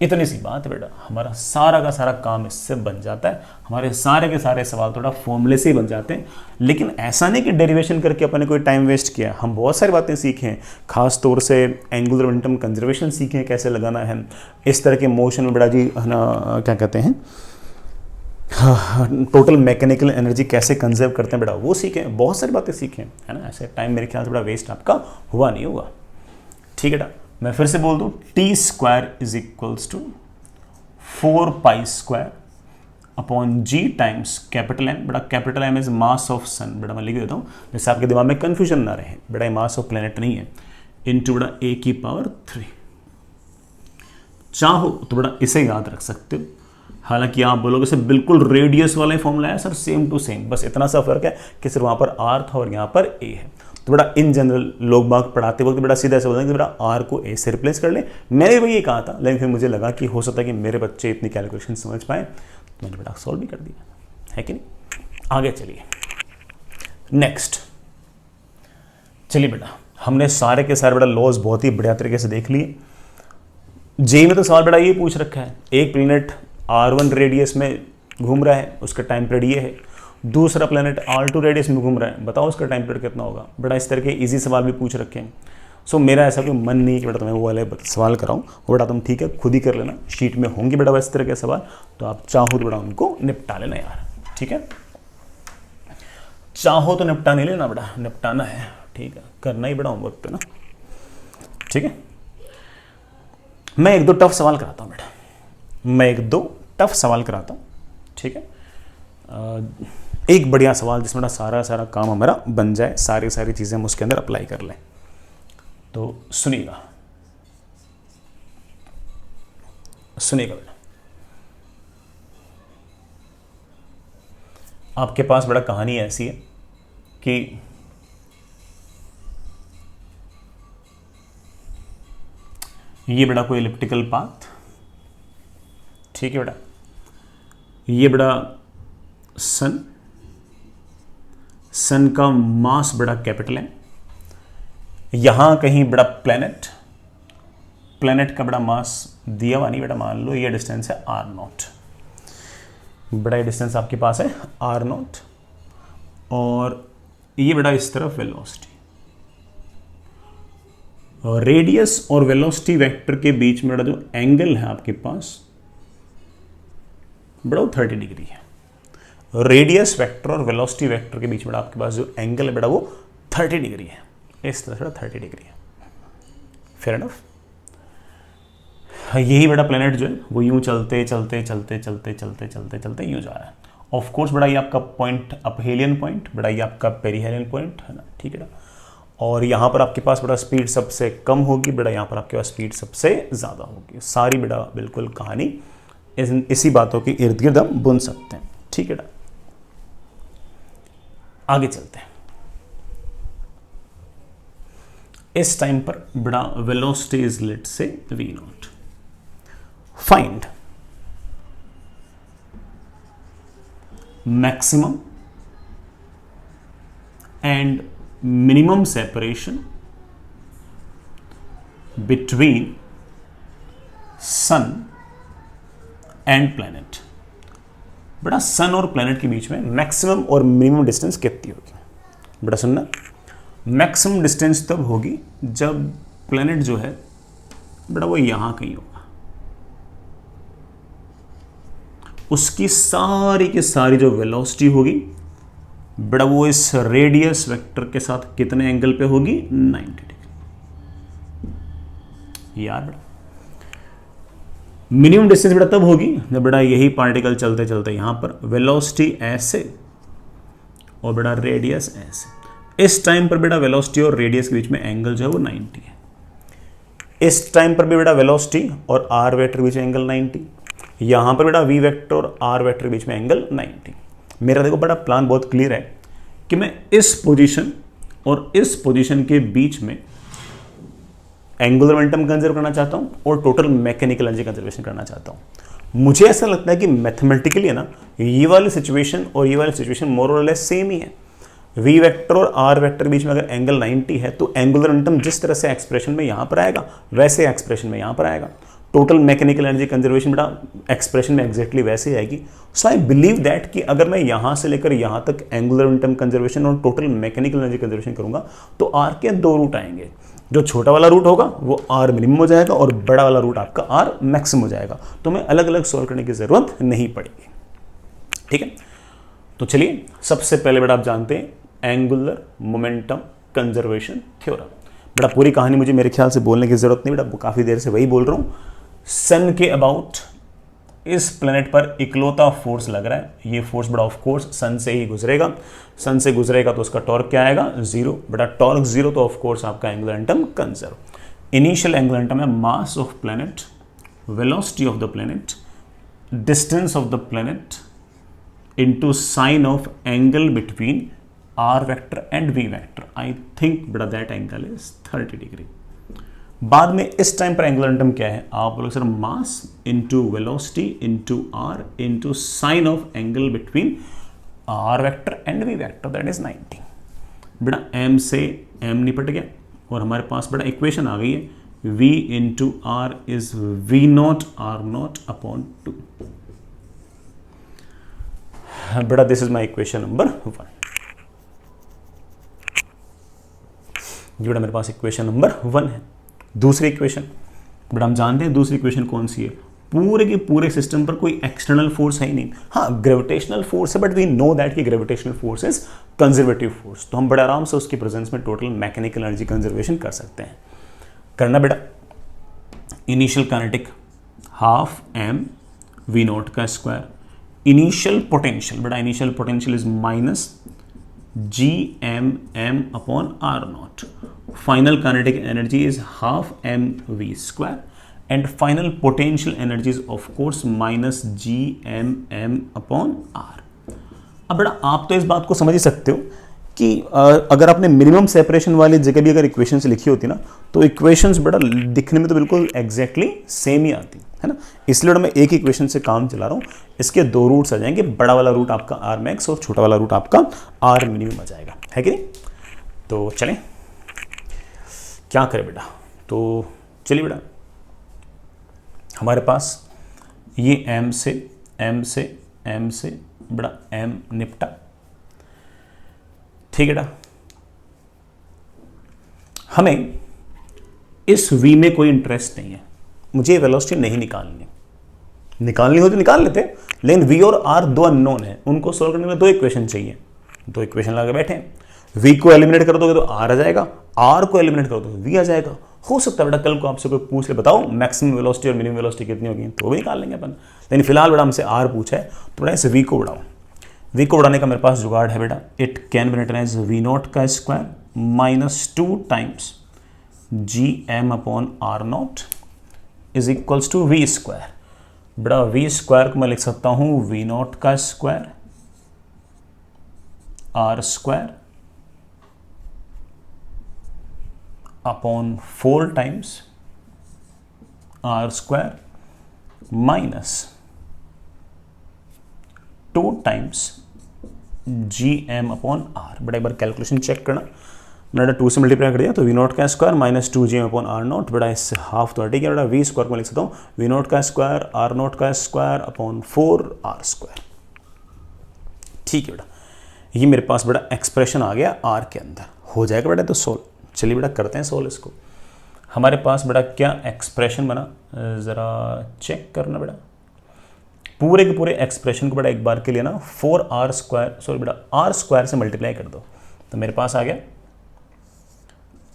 इतनी सी बात है बेटा, हमारा सारा का सारा काम इससे बन जाता है, हमारे सारे के सारे सवाल थोड़ा फॉर्मूले से ही बन जाते हैं। लेकिन ऐसा नहीं कि डेरिवेशन करके अपन ने कोई टाइम वेस्ट किया, हम बहुत सारी बातें सीखे हैं, खास तौर से एंगुलर मोमेंटम कंजर्वेशन सीखे हैं कैसे लगाना है, इस तरह के मोशन में बेटा जी है ना क्या कहते हैं टोटल मैकेनिकल एनर्जी कैसे कंजर्व करते हैं बेटा वो सीखे हैं, बहुत सारी बातें सीखे हैं, है ना। ऐसे टाइम मेरे ख्याल से बेटा वेस्ट आपका हुआ नहीं होगा, ठीक है बेटा। मैं फिर से बोल दूं, T square is equals to 4 pi square upon G times capital M. बेटा capital M is mass of sun, बेटा मैं लिख देता हूं जैसे आपके दिमाग में कंफ्यूजन ना रहे, बेटा ये मास ऑफ प्लेनेट नहीं है, इनटू बेटा ए की पावर 3। चाहो तो बेटा इसे याद रख सकते हो, हालांकि आप बोलोगे सर बिल्कुल रेडियस वाला फॉर्मूला है सर, सेम टू सेम, बस इतना सा फर्क है कि सिर्फ वहां पर आर था और यहां पर ए है। तो बेटा इन जनरल लोग बाग पढ़ाते वक्त बेटा सीधा ऐसे बोलेंगे बेटा आर को ए से रिप्लेस कर ले, मैंने भी ये कहा था, लेकिन फिर मुझे लगा कि हो सकता है कि मेरे बच्चे इतनी कैलकुलेशन समझ पाए, तो मैंने बेटा सॉल्व भी कर दिया, है कि नहीं। आगे चलिए नेक्स्ट, चलिए बेटा हमने सारे के सारे बेटा लॉज बहुत ही बढ़िया तरीके से देख लिए। जे में तो सवाल बेटा ये पूछ रखा है, एक प्लेनेट R1 रेडियस में घूम रहा है, उसका टाइम पीरियड ये है, दूसरा प्लेनेट R2 रेडियस में घूम रहा है, बताओ उसका टाइम पीरियड कितना होगा। बेटा इस तरह के इजी सवाल भी पूछ रखे हैं। सो मेरा ऐसा कोई मन नहीं कि बेटा तुम्हें वो वाले सवाल कराऊं, वो बेटा तुम ठीक है खुद ही कर लेना, शीट में होंगे बेटा इस तरह के सवाल, तो आप चाहो तो बेटा उनको निपटा लेना यार, ठीक है। चाहो तो निपटा नहीं लेना बेटा, निपटाना है, ठीक है, करना ही बेटा होमवर्क पे ना, ठीक है। मैं एक दो टफ सवाल कराता हूँ बेटा, मैं एक दो टफ सवाल कराता हूँ, ठीक है। एक बढ़िया सवाल जिसमें ना सारा काम हमारा बन जाए, सारी चीजें हम उसके अंदर अप्लाई कर लें। तो सुनिएगा बेटा, आपके पास बड़ा कहानी ऐसी है कि ये बेटा कोई इलिप्टिकल पाथ, ठीक है बेटा, ये बेटा सन का मास बड़ा कैपिटल है, यहां कहीं बड़ा प्लेनेट का बड़ा मास दिया हुआ नहीं बेटा, मान लो ये डिस्टेंस है r0, बड़ा डिस्टेंस आपके पास है r0, और ये बड़ा इस तरफ वेलोसिटी, और रेडियस और वेलोसिटी वेक्टर के बीच में बड़ा जो एंगल है आपके पास बड़ा 30 डिग्री है। रेडियस वेक्टर और वेलोसिटी वेक्टर के बीच में आपके पास जो एंगल है बेटा वो 30 डिग्री है, इस तरह से 30 डिग्री है, फेयर एनफ। यही बड़ा प्लेनेट जो है वो यूं चलते यूं जा रहा है। ऑफ कोर्स बड़ा ये आपका पॉइंट अपहेलियन पॉइंट, बड़ा ये आपका पेरिहेलियन पॉइंट है ना, ठीक है ना। और यहाँ पर आपके पास बड़ा स्पीड सबसे कम होगी, बड़ा यहाँ पर आपके पास स्पीड सबसे ज़्यादा होगी। सारी बड़ा बिल्कुल कहानी इसी बातों के इर्द गिर्द हम बुन सकते हैं, ठीक है ना। आगे चलते हैं। इस टाइम पर बड़ा वेलोसिटी इज लेट से v naught. Find maximum and minimum separation between sun and planet. बेटा सन और प्लैनेट के बीच में मैक्सिमम और मिनिमम डिस्टेंस कितनी होगी? बेटा सुनना, मैक्सिमम डिस्टेंस तब होगी जब प्लैनेट जो है बेटा वो यहां कहीं होगा, उसकी सारी की सारी जो वेलोसिटी होगी बेटा वो इस रेडियस वेक्टर के साथ कितने एंगल पे होगी? 90 डिग्री. यार बेटा मिनिमम डिस्टेंस बेटा तब होगी जब बेटा यही पार्टिकल चलते चलते यहां पर वेलोसिटी ऐसे और बेटा रेडियस ऐसे. इस टाइम पर बेटा वेलोसिटी और रेडियस के बीच में एंगल जो है वो 90 है. इस टाइम पर भी बेटा वेलोसिटी और आर वेक्टर के बीच में एंगल 90. यहां पर बेटा वी वेक्टर और आर वेक्टर के बीच में एंगल 90. मेरा देखो बेटा प्लान बहुत क्लियर है कि मैं इस पोजीशन और इस पोजीशन के बीच में एंगुलर मोमेंटम कंजर्व करना चाहता हूं और टोटल मैकेनिकल एनर्जी कंजर्वेशन करना चाहता हूं. मुझे ऐसा लगता है कि मैथमेटिकली है ना ये वाली सिचुएशन और ये वाली सिचुएशन मोर और लेस सेम ही है. वी वेक्टर और आर वेक्टर के बीच में अगर एंगल 90 है तो एंगुलर मोमेंटम जिस तरह से एक्सप्रेशन में यहां पर आएगा वैसे एक्सप्रेशन में यहां पर आएगा. टोटल मैकेनिकल एनर्जी कंजर्वेशन बेटा एक्सप्रेशन में एग्जैक्टली वैसे ही आएगी. सो आई बिलीव दैट कि अगर मैं यहां से लेकर यहां तक एंगुलर मोमेंटम कंजर्वेशन और टोटल मैकेनिकल एनर्जी कंजर्वेशन करूंगा तो आर के दो रूट आएंगे. जो छोटा वाला रूट होगा वो आर मिनिमम हो जाएगा और बड़ा वाला रूट आपका आर मैक्सिमम हो जाएगा. तो मैं अलग अलग सॉल्व करने की जरूरत नहीं पड़ेगी. ठीक है, तो चलिए सबसे पहले बेटा आप जानते हैं एंगुलर मोमेंटम कंजर्वेशन थ्योरम. बेटा पूरी कहानी मुझे मेरे ख्याल से बोलने की जरूरत नहीं, बेटा काफी देर से वही बोल रहा हूं. सन के अबाउट इस प्लेनेट पर इकलौता फोर्स लग रहा है. ये फोर्स बड़ा ऑफ कोर्स सन से ही गुजरेगा. सन से गुजरेगा तो उसका टॉर्क क्या आएगा? जीरो. बेटा टॉर्क जीरो तो ऑफ कोर्स आपका angular momentum conserve. Initial angular momentum है mass of planet, velocity of the planet, distance of the planet into sine of angle between are vector and we vector. I think बेटा that angle is 30 degree. बाद में इस time पर angular momentum क्या है? आप बोलोगे sir mass into velocity into r into sine of angle between are vector and we vector, that is 90. बेटा m से m निपट गया और हमारे पास बेटा इक्वेशन आ गई है v into r is v naught r naught upon 2. बेटा this is my equation number 1. ये बेटा मेरे पास इक्वेशन नंबर 1 है. दूसरी इक्वेशन बट हम जानते हैं दूसरी इक्वेशन कौन सी है? पूरे के पूरे सिस्टम पर कोई एक्सटर्नल फोर्स है ही नहीं. हाँ ग्रेविटेशनल फोर्स है बट वी नो दैट कि gravitational force is conservative force. तो हम बड़े आराम से उसकी प्रेजेंस में टोटल मैकेनिकल एनर्जी कंजर्वेशन कर सकते हैं. करना बेटा initial kinetic half m v not का स्क्वायर. इनिशियल पोटेंशियल बेटा initial potential is minus G M M upon R naught. Final kinetic energy is half M V square and final potential energy is of course minus G M M upon R. अब बेटा आप तो इस बात को समझ ही सकते हो कि अगर आपने मिनिमम सेपरेशन वाली जगह भी अगर इक्वेशंस लिखी होती ना तो इक्वेशंस बेटा दिखने में तो बिल्कुल एग्जैक्टली सेम ही आती है ना. इसलिए मैं एक इक्वेशन से काम चला रहा हूँ. इसके दो रूट्स आ जाएंगे. बड़ा वाला रूट आपका आर मैक्स और छोटा वाला रूट आपका आर मिनिमम आ जाएगा, है कि नहीं. तो चलें क्या करें बेटा. तो चलिए बेटा हमारे पास ये m से बड़ा m निपटा. ठीक है बेटा हमें इस v में कोई इंटरेस्ट नहीं है. मुझे वेलोसिटी नहीं निकालनी हो तो निकाल लेते, लेकिन v और r दो अननोन है. उनको सोल्व करने में दो इक्वेशन चाहिए. दो इक्वेशन लगा बैठे हैं. v को एलिमिनेट कर दोगे तो r आ जाएगा, r को एलिमिनेट कर दोगे v आ जाएगा. हो सकता है बेटा कल को आपसे कोई पूछ ले बताओ मैक्सिमम वेलोसिटी और मिनिमम वेलोसिटी कितनी होगी तो भी निकाल लेंगे अपन. लेकिन फिलहाल बेटा हमसे r पूछा है तो बेटा इसे v को बढ़ाओ. v को बढ़ाने का मेरे पास जुगाड़ है बेटा. It can be written as v not का square minus 2 times G M upon R not is equals to V square. बेटा वी स्क्वायर को मैं लिख सकता हूं वी नॉट का square R square upon 4 times R square minus 2 times G M upon R. बेटा एक बार कैलकुलेशन चेक करना, मैंने 2 से मल्टीप्लाई कर दिया तो वी नॉट का square minus 2 G M upon R naught. बेटा इससे हाफ तो हटेगा, बेटा वी स्क्वायर को लिख सकता हूँ वी नॉट का स्क्वायर आर नॉट का स्क्वायर अपॉन 4 आर स्क्वायर। ठीक है बेटा, ये मेरे पास बेटा एक्सप्रेशन आ गया आर के अंदर। हो जाएगा बेटा तो सोल्व। चलिए बेटा करते हैं सोल्व इसको। हमारे पास बेटा क्या एक्सप्रेशन बना, ज़रा चेक करना बेटा। पूरे के पूरे एक्सप्रेशन को बेटा एक बार के लिए ना 4 आर स्क्वायर, सॉरी बेटा आर स्क्वायर से मल्टीप्लाई कर दो तो मेरे पास आ गया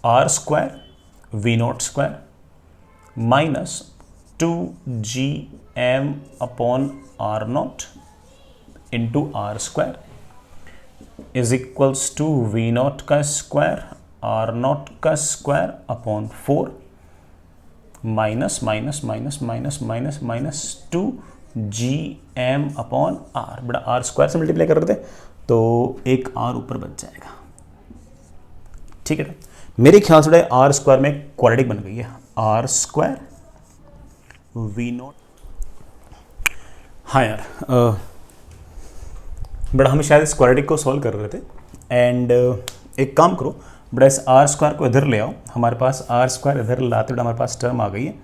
R square V naught square minus 2 G M upon R naught into R square is equals to V not का स्क्वायर आर नॉट का square upon 4 minus minus minus minus minus minus 2 G M upon R. बेटा R square से multiply कर रहे थे तो एक are ऊपर बच जाएगा। ठीक है, मेरे ख्याल से आर स्क्वायर में क्वाड्रेटिक बन गई है, आर स्क्वायर वी नॉट। हाँ यार बेटा हम शायद इस क्वाड्रेटिक को सॉल्व कर रहे थे एंड एक काम करो बेटा इस आर स्क्वायर को इधर ले आओ। हमारे पास आर स्क्वायर इधर लाते बेटा हमारे पास टर्म आ गई है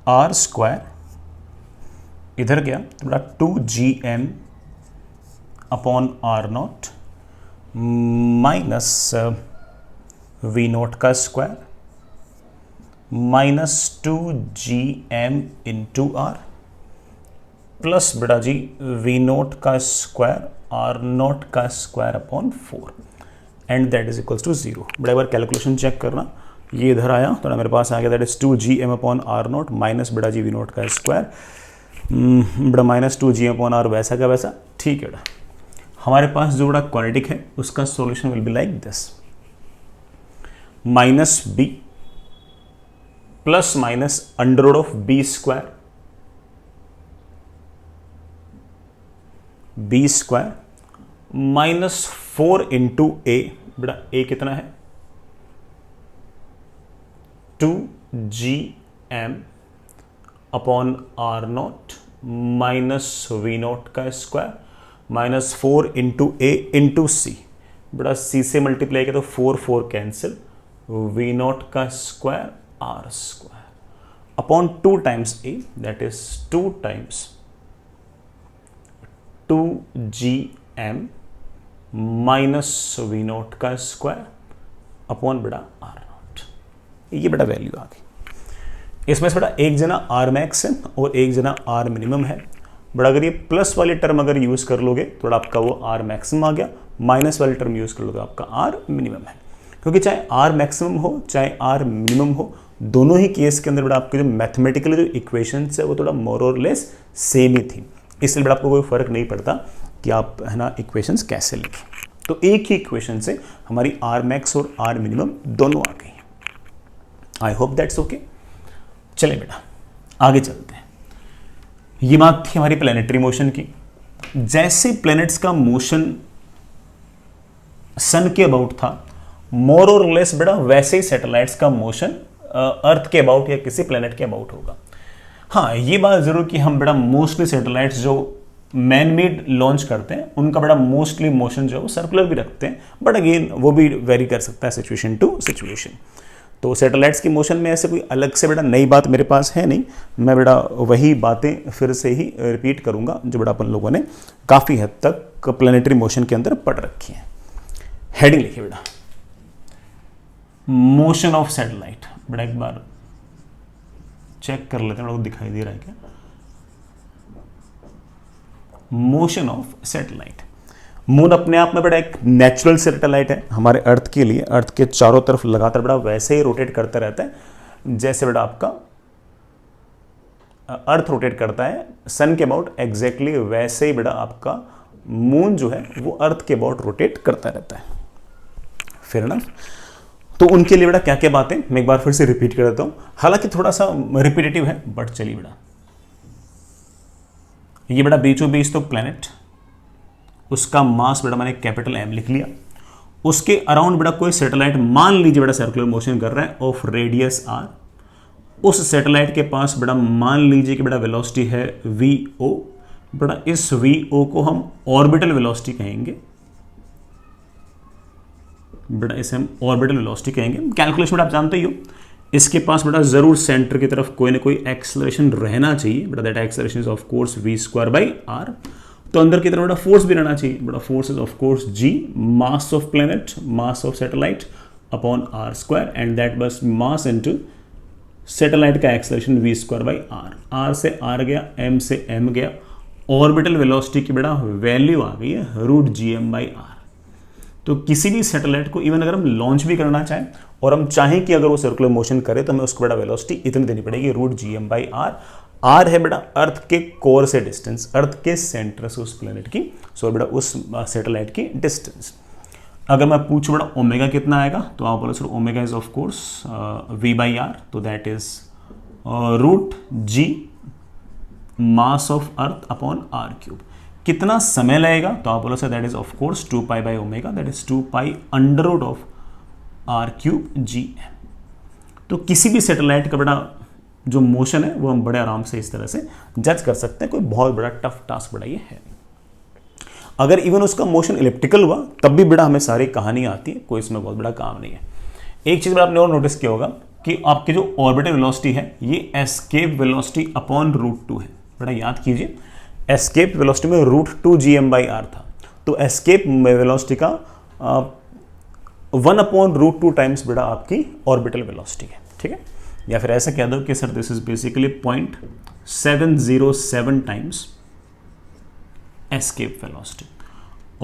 आर स्क्वायर इधर गया तो बेटा 2 G M upon R not minus V not का square minus 2 G M into R plus बेटा जी वी नॉट का स्क्वायर आर नॉट का square upon 4 and that is equals to 0। बेटा एक बार कैलकुलेशन चेक करना, ये इधर आया तो मेरे पास आ गया that is 2 G M upon R not minus बेटा जी वी नॉट का स्क्वायर बेटा माइनस 2 जी अपॉन आर वैसा का वैसा। ठीक है बेटा, हमारे पास जो बड़ा क्वाड्रेटिक है उसका solution will be like this minus B plus minus under root of B square minus 4 into A. बेटा ए कितना है 2 G M upon R not minus V not का square minus 4 into A into C. बेटा C से multiply किया तो 4 cancel V not का square R square upon 2 times A that is 2 times 2 G M minus V not का square upon बेटा are not. ये बेटा वैल्यू आ गई। इसमें से बेटा एक जना आर मैक्स है और एक जना आर मिनिमम है। बड़ा अगर ये प्लस वाली टर्म अगर यूज कर लोगे तो आपका वो आर मैक्सिमम आ गया, माइनस वाली टर्म यूज कर लोगे आपका आर मिनिमम है। क्योंकि चाहे आर मैक्सिमम हो चाहे आर मिनिमम हो, दोनों ही केस के अंदर बेटा आपके जो मैथमेटिकली जो इक्वेशंस है वो थोड़ा मोर और लेस सेम ही थी, इसलिए बेटा आपको कोई फर्क नहीं पड़ता कि आप है ना इक्वेशंस कैसे लिखें। तो एक ही इक्वेशन से हमारी आर मैक्स और आर मिनिमम दोनों आ गई। आई होप दैट्स ओके। चले बेटा आगे चलते हैं। ये बात थी हमारी प्लैनेटरी मोशन की। जैसे प्लैनेट्स का मोशन सन के अबाउट था मोर और लेस बेटा वैसे ही सैटेलाइट्स का मोशन अर्थ के अबाउट या किसी प्लैनेट के अबाउट होगा। हाँ ये बात जरूर कि हम बेटा मोस्टली सैटेलाइट्स जो मैन मेड लॉन्च करते हैं उनका बड़ा मोस्टली मोशन जो है वो सर्कुलर भी रखते हैं, बट अगेन वो भी वेरी कर सकता है सिचुएशन टू सिचुएशन। तो सैटेलाइट्स की मोशन में ऐसे कोई अलग से बेटा नई बात मेरे पास है नहीं, मैं बेटा वही बातें फिर से ही रिपीट करूंगा जो बेटा अपन लोगों ने काफ़ी हद तक प्लैनेटरी मोशन के अंदर पढ़ रखी है। हेडिंग लिखिए बेटा मोशन ऑफ सैटेलाइट। बेटा एक बार चेक कर लेते हैं, दिखाई दे रहा है क्या? Motion of satellite. मून अपने आप में बड़ा एक नेचुरल सैटेलाइट है हमारे अर्थ के लिए, अर्थ के चारों तरफ लगातार बड़ा वैसे ही रोटेट करता रहता है जैसे बड़ा आपका अर्थ रोटेट करता है सन के अबाउट, एग्जैक्टली वैसे ही बड़ा आपका मून जो है वो अर्थ के अबाउट रोटेट करता रहता है। फिर ना तो उनके लिए बेटा क्या क्या बातें मैं एक बार फिर से रिपीट कर देता हूं, हालांकि थोड़ा सा रिपीटेटिव है बट चलिए बेटा। ये बेटा बीचों बीच तो प्लैनेट, उसका मास बेटा मैंने कैपिटल एम लिख लिया उसके अराउंड बेटा कोई सैटेलाइट मान लीजिए बेटा सर्कुलर मोशन कर रहा है ऑफ रेडियस आर, उस सैटेलाइट के पास बेटा मान लीजिए कि बेटा वेलोसिटी है वी ओ, बेटा इस वी ओ को हम ऑर्बिटल वेलोसिटी कहेंगे, बेटा इसे हम ऑर्बिटल वेलोसिटी कहेंगे। कैलकुलेशन बेटा आप जानते ही हो, इसके पास बेटा जरूर सेंटर की तरफ कोई ना कोई एक्सेलरेशन रहना चाहिए, बेटा that acceleration is of course V square by R. तो अंदर की तरफ बेटा फोर्स भी रहना चाहिए, बेटा force is of course G, mass of planet, mass of satellite upon R square, and that बस मास इनटू सैटेलाइट का acceleration V square by R. R से आर गया, एम से एम गया, ऑर्बिटल वेलोसिटी की बेटा वैल्यू आ गई है root G M by R. तो किसी भी सैटेलाइट को इवन अगर हम लॉन्च भी करना चाहें और हम चाहें कि अगर वो सर्कुलर मोशन करे तो हमें उसको बेटा वेलोसिटी इतनी देनी पड़ेगी root G M by R. R है बेटा अर्थ के कोर से डिस्टेंस, अर्थ के सेंटर से उस प्लेनेट की, सो बेटा उस सैटेलाइट की डिस्टेंस। अगर मैं पूछूं बेटा ओमेगा कितना आएगा, तो आप बोलो sir omega is of course V by R, तो that is root G mass of earth upon R cube. कितना समय लगेगा, तो आप बोलो sir that is of course 2 pi by omega, that is 2 pi under root of R cube G M. तो किसी भी सैटेलाइट का बड़ा जो मोशन है वो हम बड़े आराम से इस तरह से जज कर सकते हैं, कोई बहुत बड़ा टफ टास्क बड़ा ये है। अगर इवन उसका मोशन इलिप्टिकल हुआ तब भी बड़ा हमें सारी कहानी आती है, कोई इसमें बहुत बड़ा काम नहीं है। एक चीज आपने और नोटिस किया होगा कि आपकी जो ऑर्बिटल वेलोसिटी है ये एस्केप वेलोसिटी अपॉन रूट 2 है। बड़ा याद कीजिए, एस्केप वेलोसिटी में root 2 G M by R था, तो एस्केप वेलोसिटी का 1 अपॉन रूट 2 टाइम्स बेटा आपकी ऑर्बिटल वेलोसिटी है, ठीक है। या फिर ऐसा कह दो कि sir this is basically 0.707 times escape velocity.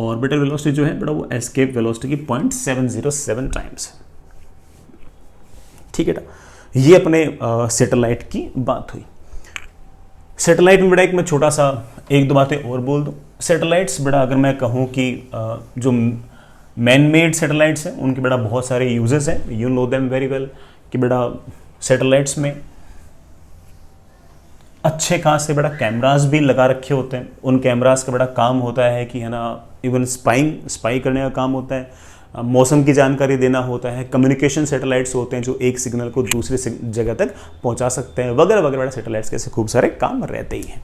Orbital velocity जो है बेटा वो एस्केप वेलोसिटी की 0.707 टाइम्स है, ठीक है ना। ये अपने सैटेलाइट की बात हुई। सैटेलाइट में बेटा एक मैं छोटा सा एक दो बातें और बोल दूं। सैटेलाइट्स बेटा अगर मैं कहूं कि जो मैन मेड सैटेलाइट्स हैं उनके बेटा बहुत सारे यूजेस हैं, you know them very well, कि बेटा सैटेलाइट्स में अच्छे खासे बेटा कैमरास भी लगा रखे होते हैं। उन कैमरास का बड़ा काम होता है कि है ना, इवन स्पाई करने का काम होता है, मौसम की जानकारी देना होता है, कम्युनिकेशन सैटेलाइट्स होते हैं जो एक सिग्नल को दूसरी जगह तक पहुंचा सकते हैं, वगैरह वगैरह। बड़ा सैटेलाइट्स के ऐसे खूब सारे काम रहते ही हैं।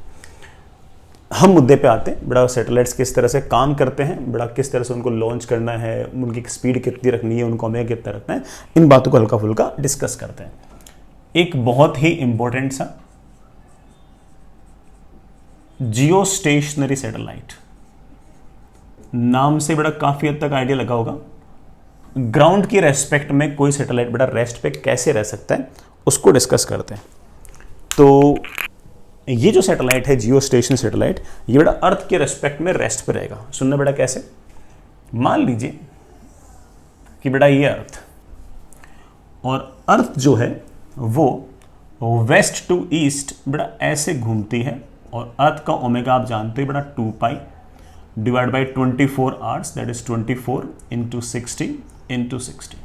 हम मुद्दे पे आते हैं, बड़ा सैटेलाइट्स किस तरह से काम करते हैं, बड़ा किस तरह से उनको लॉन्च करना है, उनकी स्पीड कितनी रखनी है, उनको ओमेगा कितना रखना है, इन बातों को हल्का फुल्का डिस्कस करते हैं। एक बहुत ही इंपॉर्टेंट सा जियो स्टेशनरी सैटेलाइट नाम से बड़ा काफी हद तक आइडिया लगा होगा। ग्राउंड की रेस्पेक्ट में कोई सैटेलाइट बड़ा रेस्ट पे कैसे रह सकता है उसको डिस्कस करते हैं। तो ये जो सैटेलाइट है जियो स्टेशन सैटेलाइट, ये बेटा अर्थ के रेस्पेक्ट में रेस्ट पे रहेगा। सुनना बेटा कैसे, मान लीजिए कि बेटा ये अर्थ, और अर्थ जो है वो वेस्ट टू ईस्ट बेटा ऐसे घूमती है, और अर्थ का ओमेगा आप जानते हो बेटा 2 pi divide by 24 hours, that is 24 into 60 into 60।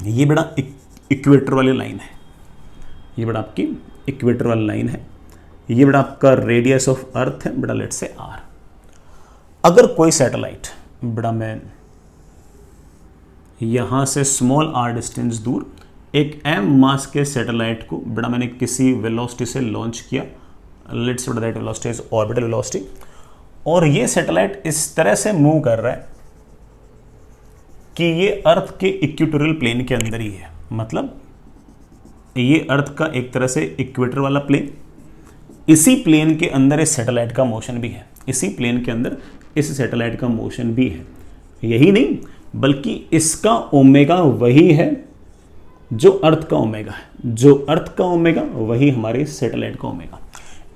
ये बेटा इक्वेटर वाली लाइन है, ये बेटा आपकी इक्वेटर वाली लाइन है। ये बेटा आपका रेडियस ऑफ अर्थ है बेटा, लेट्स से आर। अगर कोई सैटेलाइट बेटा मैं यहां से स्मॉल आर डिस्टेंस दूर एक एम मास के सैटेलाइट को बेटा मैंने किसी वेलोसिटी से लॉन्च किया, let's say that velocity is orbital velocity, और ये सैटेलाइट इस तरह से मूव कर रहा है कि ये अर्थ के इक्वेटोरियल प्लेन के अंदर ही है। मतलब ये अर्थ का एक तरह से इक्वेटर वाला प्लेन, इसी प्लेन के अंदर इस सैटेलाइट का मोशन भी है, इसी प्लेन के अंदर इस सैटेलाइट का मोशन भी है। यही नहीं बल्कि इसका ओमेगा वही है जो अर्थ का ओमेगा है, जो अर्थ का ओमेगा वही हमारे सैटेलाइट का ओमेगा।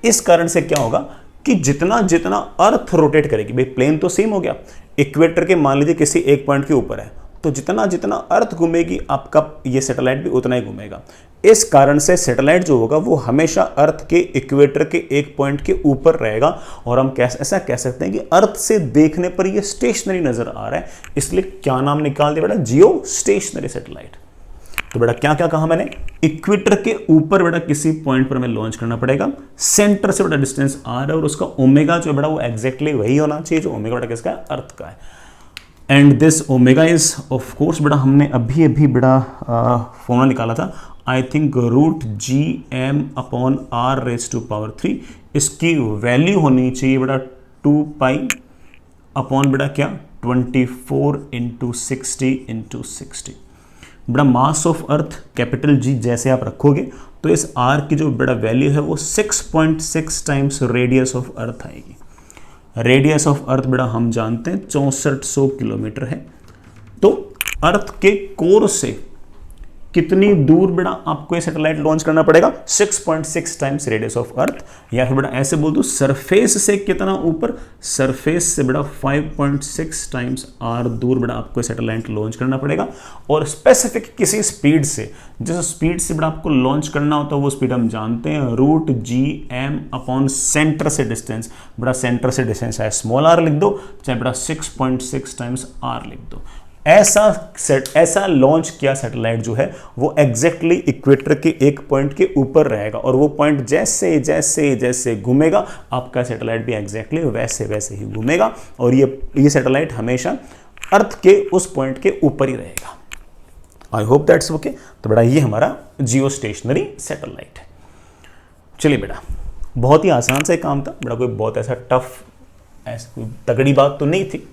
इस कारण से क्या होगा कि जितना जितना अर्थ रोटेट करेगी, भाई प्लेन तो सेम हो गया, इक्वेटर के मान लीजिए किसी एक पॉइंट के ऊपर है, तो जितना जितना अर्थ घूमेगी आपका ये सैटेलाइट भी उतना ही घूमेगा। इस कारण से सैटेलाइट जो होगा वो हमेशा अर्थ के इक्वेटर के एक पॉइंट के ऊपर रहेगा, और हम ऐसा कह सकते हैं कि अर्थ से देखने पर ये स्टेशनरी नजर आ रहा है, इसलिए क्या नाम निकाल दिया बेटा, जियो स्टेशनरी सैटेलाइट। तो बेटा क्या क्या कहा मैंने, इक्वेटर के ऊपर बेटा किसी पॉइंट पर हमें लॉन्च करना पड़ेगा, सेंटर से बेटा डिस्टेंस आर है, और उसका ओमेगा जो बेटा वो एग्जैक्टली वही होना चाहिए जो ओमेगा बेटा किसका है, अर्थ का है। And this omega is of course बेटा हमने अभी अभी बेटा फॉर्मूला निकाला था, I think root G M upon R raise to power 3, इसकी वैल्यू होनी चाहिए बेटा 2 पाई अपॉन बेटा क्या 24 इंटू 60 इंटू 60। बेटा मास ऑफ अर्थ कैपिटल जी जैसे आप रखोगे तो इस आर की जो बेटा वैल्यू है वो 6.6 टाइम्स रेडियस ऑफ अर्थ आएगी। रेडियस ऑफ अर्थ बेटा हम जानते हैं 6400 किलोमीटर है। तो अर्थ के कोर से कितनी दूर बेटा आपको ये सैटेलाइट लॉन्च करना पड़ेगा? 6.6 टाइम्स रेडियस ऑफ अर्थ, या फिर बेटा ऐसे बोल दो सरफेस से कितना ऊपर, सरफेस से बेटा 5.6 टाइम्स आर दूर बेटा आपको सैटेलाइट लॉन्च करना पड़ेगा। और स्पेसिफिक किसी स्पीड से, जिस स्पीड से बेटा आपको लॉन्च करना होता है वो स्पीड हम जानते हैं root G M upon centre से डिस्टेंस। बेटा सेंटर से डिस्टेंस चाहे स्मॉल आर लिख दो चाहे बेटा 6.6 टाइम्स आर लिख दो। ऐसा लॉन्च किया सैटेलाइट जो है वो एग्जैक्टली इक्वेटर के एक पॉइंट के ऊपर रहेगा, और वो पॉइंट जैसे जैसे जैसे घूमेगा आपका सैटेलाइट भी एग्जैक्टली वैसे वैसे ही घूमेगा, और ये सैटेलाइट हमेशा अर्थ के उस पॉइंट के ऊपर ही रहेगा। आई होप दैट्स ओके। तो बेटा ये हमारा जियो स्टेशनरी सैटेलाइट है। चलिए बेटा बहुत ही आसान सा काम था बेटा, कोई बहुत ऐसा टफ ऐसा कोई तगड़ी बात तो नहीं थी।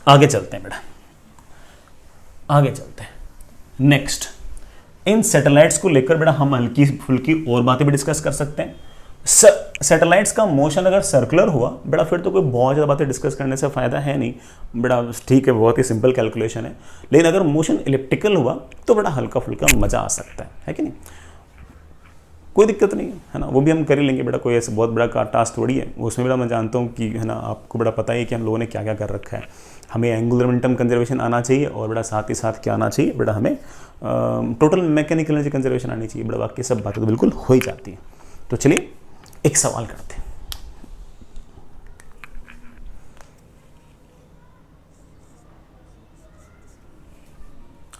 आगे चलते हैं बेटा, आगे चलते हैं। नेक्स्ट, इन सैटेलाइट्स को लेकर बेटा हम हल्की फुल्की और बातें भी डिस्कस कर सकते हैं। सैटेलाइट्स का मोशन अगर सर्कुलर हुआ बेटा फिर तो कोई बहुत ज़्यादा बातें डिस्कस करने से फ़ायदा है नहीं बेटा, ठीक है बहुत ही सिंपल कैलकुलेशन है। लेकिन अगर मोशन इलिप्टिकल हुआ तो बेटा हल्का फुल्का मज़ा आ सकता है कि नहीं? कोई दिक्कत नहीं है ना, वो भी हम कर ही लेंगे बेटा, कोई ऐसा बहुत बड़ा का टास्क थोड़ी है। उसमें बेटा मैं जानता हूँ कि है ना आपको बड़ा पता है कि हम लोगों ने क्या क्या कर रखा है। हमें एंगुलर मोमेंटम कंजर्वेशन आना चाहिए, और बेटा साथ ही साथ क्या आना चाहिए बेटा, हमें टोटल मैकेनिकल एनर्जी कंजर्वेशन आनी चाहिए बेटा, बाकी सब बातें तो बिल्कुल हो ही जाती हैं। तो चलिए एक सवाल करते हैं।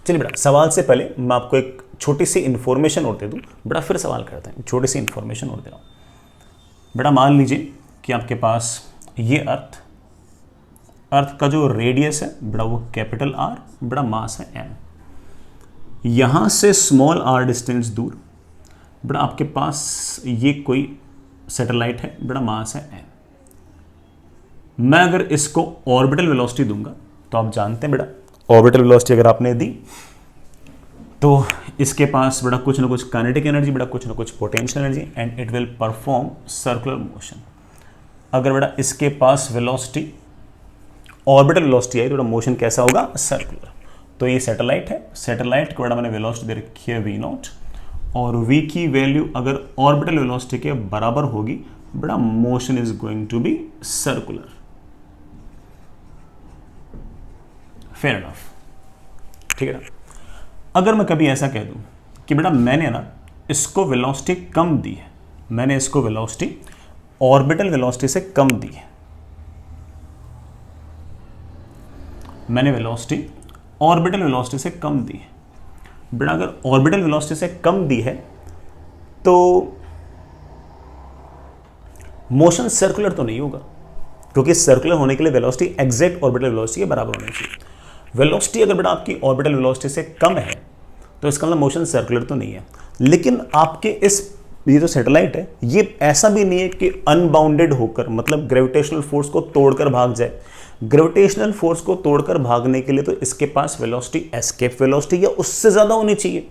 चलिए बेटा सवाल से पहले मैं आपको एक छोटी सी इंफॉर्मेशन और दे दूं बेटा, फिर सवाल करते हैं। छोटी सी इंफॉर्मेशन और दे रहा हूं बेटा। मान लीजिए कि आपके पास ये अर्थ का जो रेडियस है बेटा वो कैपिटल आर, बेटा मास है एम। यहां से स्मॉल आर डिस्टेंस दूर बेटा आपके पास ये कोई सैटेलाइट है बेटा, मास है एम। मैं अगर इसको ऑर्बिटल वेलोसिटी दूंगा तो आप जानते हैं बेटा ऑर्बिटल वेलोसिटी अगर आपने दी तो इसके पास बेटा कुछ ना कुछ काइनेटिक एनर्जी बेटा, कुछ ना कुछ potential energy, and it will perform circular motion. अगर बेटा इसके पास वेलोसिटी ऑर्बिटल वेलोसिटी आई तो बेटा मोशन कैसा होगा? सर्कुलर। तो ये सैटेलाइट है, सैटेलाइट को बेटा मैंने वेलोसिटी दे रखी है v0, और v की वैल्यू अगर ऑर्बिटल वेलोसिटी के बराबर होगी बेटा motion is going to be circular. Fair enough, ठीक है ना? अगर मैं कभी ऐसा कह दूं कि बेटा मैंने ना इसको वेलोसिटी कम दी है, मैंने इसको वेलोसिटी ऑर्बिटल वेलोसिटी से कम दी है, मैंने वेलोसिटी ऑर्बिटल वेलोसिटी से कम दी है बेटा, अगर ऑर्बिटल वेलोसिटी से कम दी है तो मोशन सर्कुलर तो नहीं होगा, क्योंकि सर्कुलर होने के लिए वेलोसिटी एग्जैक्ट ऑर्बिटल वेलोसिटी के बराबर होनी चाहिए। वेलोसिटी अगर बेटा आपकी ऑर्बिटल वेलोसिटी से कम है तो इसका मतलब मोशन सर्कुलर तो नहीं है। लेकिन आपके ये जो सैटेलाइट है ये ऐसा भी नहीं है कि अनबाउंडेड होकर, मतलब ग्रेविटेशनल फोर्स को तोड़कर भाग जाए। ग्रेविटेशनल फोर्स को तोड़कर भागने के लिए तो इसके पास वेलोसिटी एस्केप वेलोसिटी या उससे ज्यादा होनी चाहिए।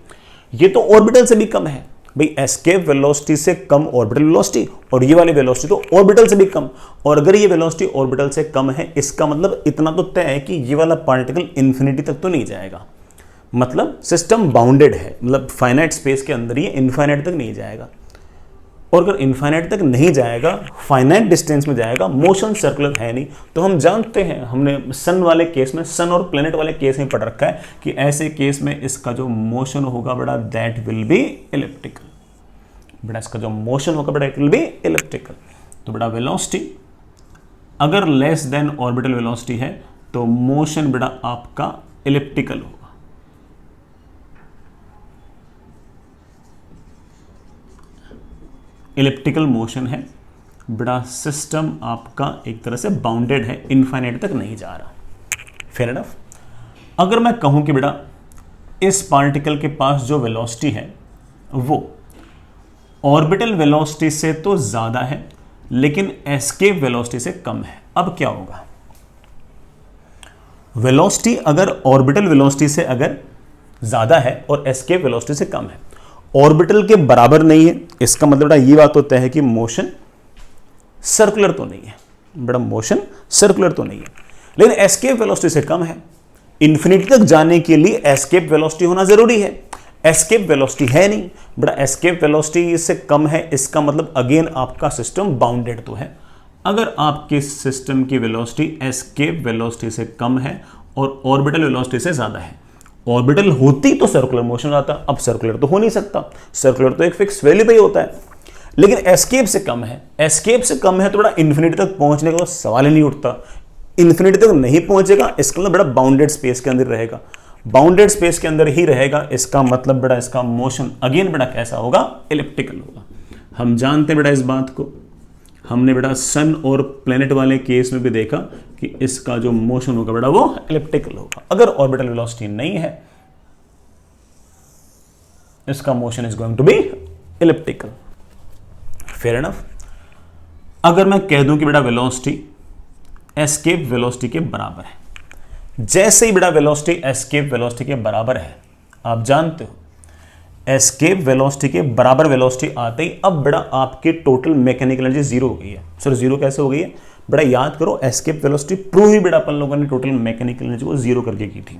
ये तो ऑर्बिटल से भी कम है भाई, एस्केप वेलोसिटी से कम ऑर्बिटल वेलोसिटी, और ये वाली वेलोसिटी तो ऑर्बिटल से भी कम। और अगर ये वेलोसिटी ऑर्बिटल से कम है इसका मतलब इतना तो तय है कि ये वाला पार्टिकल इन्फिनिटी तक तो नहीं जाएगा, मतलब सिस्टम बाउंडेड है, मतलब फाइनाइट स्पेस के अंदर ये इनफाइनाइट तक नहीं जाएगा। और अगर इनफाइनाइट तक नहीं जाएगा, फाइनाइट डिस्टेंस में जाएगा, मोशन सर्कुलर है नहीं। तो हम जानते हैं, हमने सन वाले केस में, सन और प्लेनेट वाले केस में पढ़ रखा है कि ऐसे केस में इसका जो मोशन होगा बेटा दैट विल बी इलिप्टिकल। बेटा इसका जो मोशन होगा बेटा इट विल बी इलिप्टिकल। तो बेटा वेलोसिटी अगर लेस देन ऑर्बिटल वेलोसिटी है तो मोशन बेटा आपका इलिप्टिकल होगा। इलिप्टिकल मोशन है बेटा, सिस्टम आपका एक तरह से बाउंडेड है, इनफाइनाइट तक नहीं जा रहा। Fair enough. अगर मैं कहूं कि बेटा इस पार्टिकल के पास जो वेलोसिटी है वो ऑर्बिटल वेलोसिटी से तो ज़्यादा है लेकिन एस्केप वेलोसिटी से कम है, अब क्या होगा? वेलोसिटी अगर ऑर्बिटल वेलोसिटी से अगर ज़्यादा है और एस्केप वेलोसिटी से कम है, ऑर्बिटल के बराबर नहीं है, इसका मतलब बेटा ये बात होता है कि मोशन सर्कुलर तो नहीं है, बेटा मोशन सर्कुलर तो नहीं है, लेकिन एस्केप वेलोसिटी से कम है। इन्फिनिटी तक जाने के लिए एस्केप वेलोसिटी होना जरूरी है, एस्केप वेलोसिटी है नहीं बेटा, एस्केप वेलोसिटी से कम है, इसका मतलब अगेन आपका सिस्टम बाउंडेड तो है। अगर आपके सिस्टम की वेलोसिटी एस्केप वेलोसिटी से कम है और ऑर्बिटल वेलोसिटी से ज्यादा है, ऑर्बिटल होती तो सर्कुलर मोशन आता, अब सर्कुलर तो हो नहीं सकता, सर्कुलर तो एक फिक्स वैल्यू पे ही होता है, लेकिन एस्केप से कम है, एस्केप से कम है तो बड़ा इन्फिनिटी तक पहुंचने का सवाल ही नहीं उठता। इन्फिनिटी तक नहीं पहुंचेगा, इसका मतलब बड़ा बाउंडेड स्पेस के अंदर रहेगा, बाउंडेड स्पेस के अंदर ही रहेगा, इसका मतलब बेटा इसका मोशन अगेन बेटा कैसा होगा? इलिप्टिकल होगा। हम जानते हैं बेटा इस बात को, हमने बेटा सन और प्लेनेट वाले केस में भी देखा कि इसका जो मोशन होगा बेटा वो इलिप्टिकल होगा। अगर ऑर्बिटल वेलोसिटी नहीं है, इसका motion is going to be elliptical. Fair enough. अगर मैं कह दूं कि बेटा वेलोसिटी एस्केप वेलोसिटी के बराबर है, जैसे ही बेटा वेलोसिटी एस्केप वेलोसिटी के बराबर है, आप जानते हो एस्केप वेलोसिटी के बराबर वेलोसिटी आते ही अब बेटा आपकी टोटल मैकेनिकल एनर्जी जीरो हो गई है। सर जीरो कैसे हो गई है बेटा? याद करो एस्केप वेलोसिटी प्रूव ही बेटा अपन लोगों ने टोटल मैकेनिकल एनर्जी को जीरो करके की थी।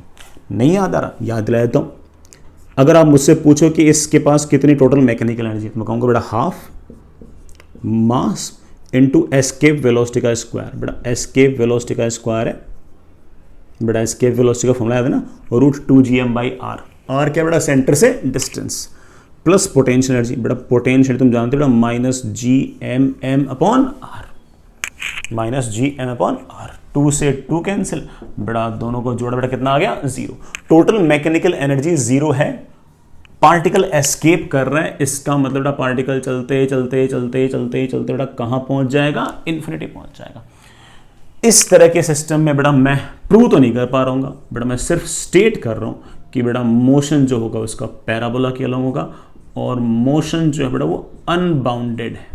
नहीं याद आ रहा? याद दिलाया तो अगर आप मुझसे पूछो कि इसके पास कितनी टोटल मैकेनिकल एनर्जी, तो मैं कहूँगा बेटा half mass into escape velocity का स्क्वायर। बेटा एस्केप वेलोसिटी का स्क्वायर है बेटा, एस्केप वेलोसिटी का फॉर्मूला याद है ना, √2gm/r। आर क्या बेटा? सेंटर से डिस्टेंस प्लस पोटेंशियल एनर्जी। बेटा पोटेंशियल तुम जानते हो बेटा -gmm/r, -gm/r। 2 से 2 कैंसिल, बेटा दोनों को जोड़ा बेटा कितना आ गया? 0। टोटल मैकेनिकल एनर्जी 0 है, पार्टिकल एस्केप कर रहे हैं, इसका मतलब बेटा पार्टिकल चलते चलते चलते चलते चलते बेटा कहां पहुंच जाएगा? इन्फिनिटी पहुंच जाएगा। इस तरह के सिस्टम में बेटा मैं प्रूव तो नहीं कर पा रहा हूँ बेटा, मैं सिर्फ स्टेट कर रहा हूँ कि बेटा मोशन जो होगा उसका पैराबोला के अलॉन्ग होगा और मोशन जो है बेटा वो अनबाउंडेड है।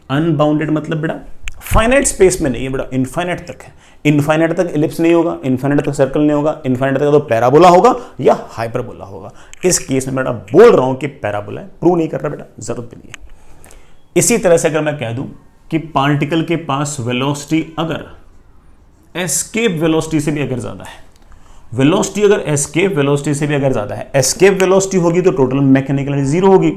अनबाउंडेड मतलब बेटा फाइनाइट स्पेस में नहीं है बेटा, इनफाइनाइट तक है। इनफाइनाइट तक इलिप्स नहीं होगा, इनफाइनाइट तक सर्कल नहीं होगा, इनफाइनाइट तक तो पैराबोला होगा या हाइपरबोला होगा। इस केस में बेटा बोल रहा हूं कि पैराबोला है, प्रूव नहीं कर रहा बेटा, जरूरत भी नहीं है। इसी तरह से अगर मैं कह दूं कि पार्टिकल के पास वेलोसिटी अगर एस्केप वेलोसिटी से भी अगर ज्यादा है, वेलोसिटी अगर एस्केप वेलोसिटी से भी अगर ज्यादा है, एस्केप वेलोसिटी होगी तो टोटल मैकेनिकल एनर्जी जीरो होगी,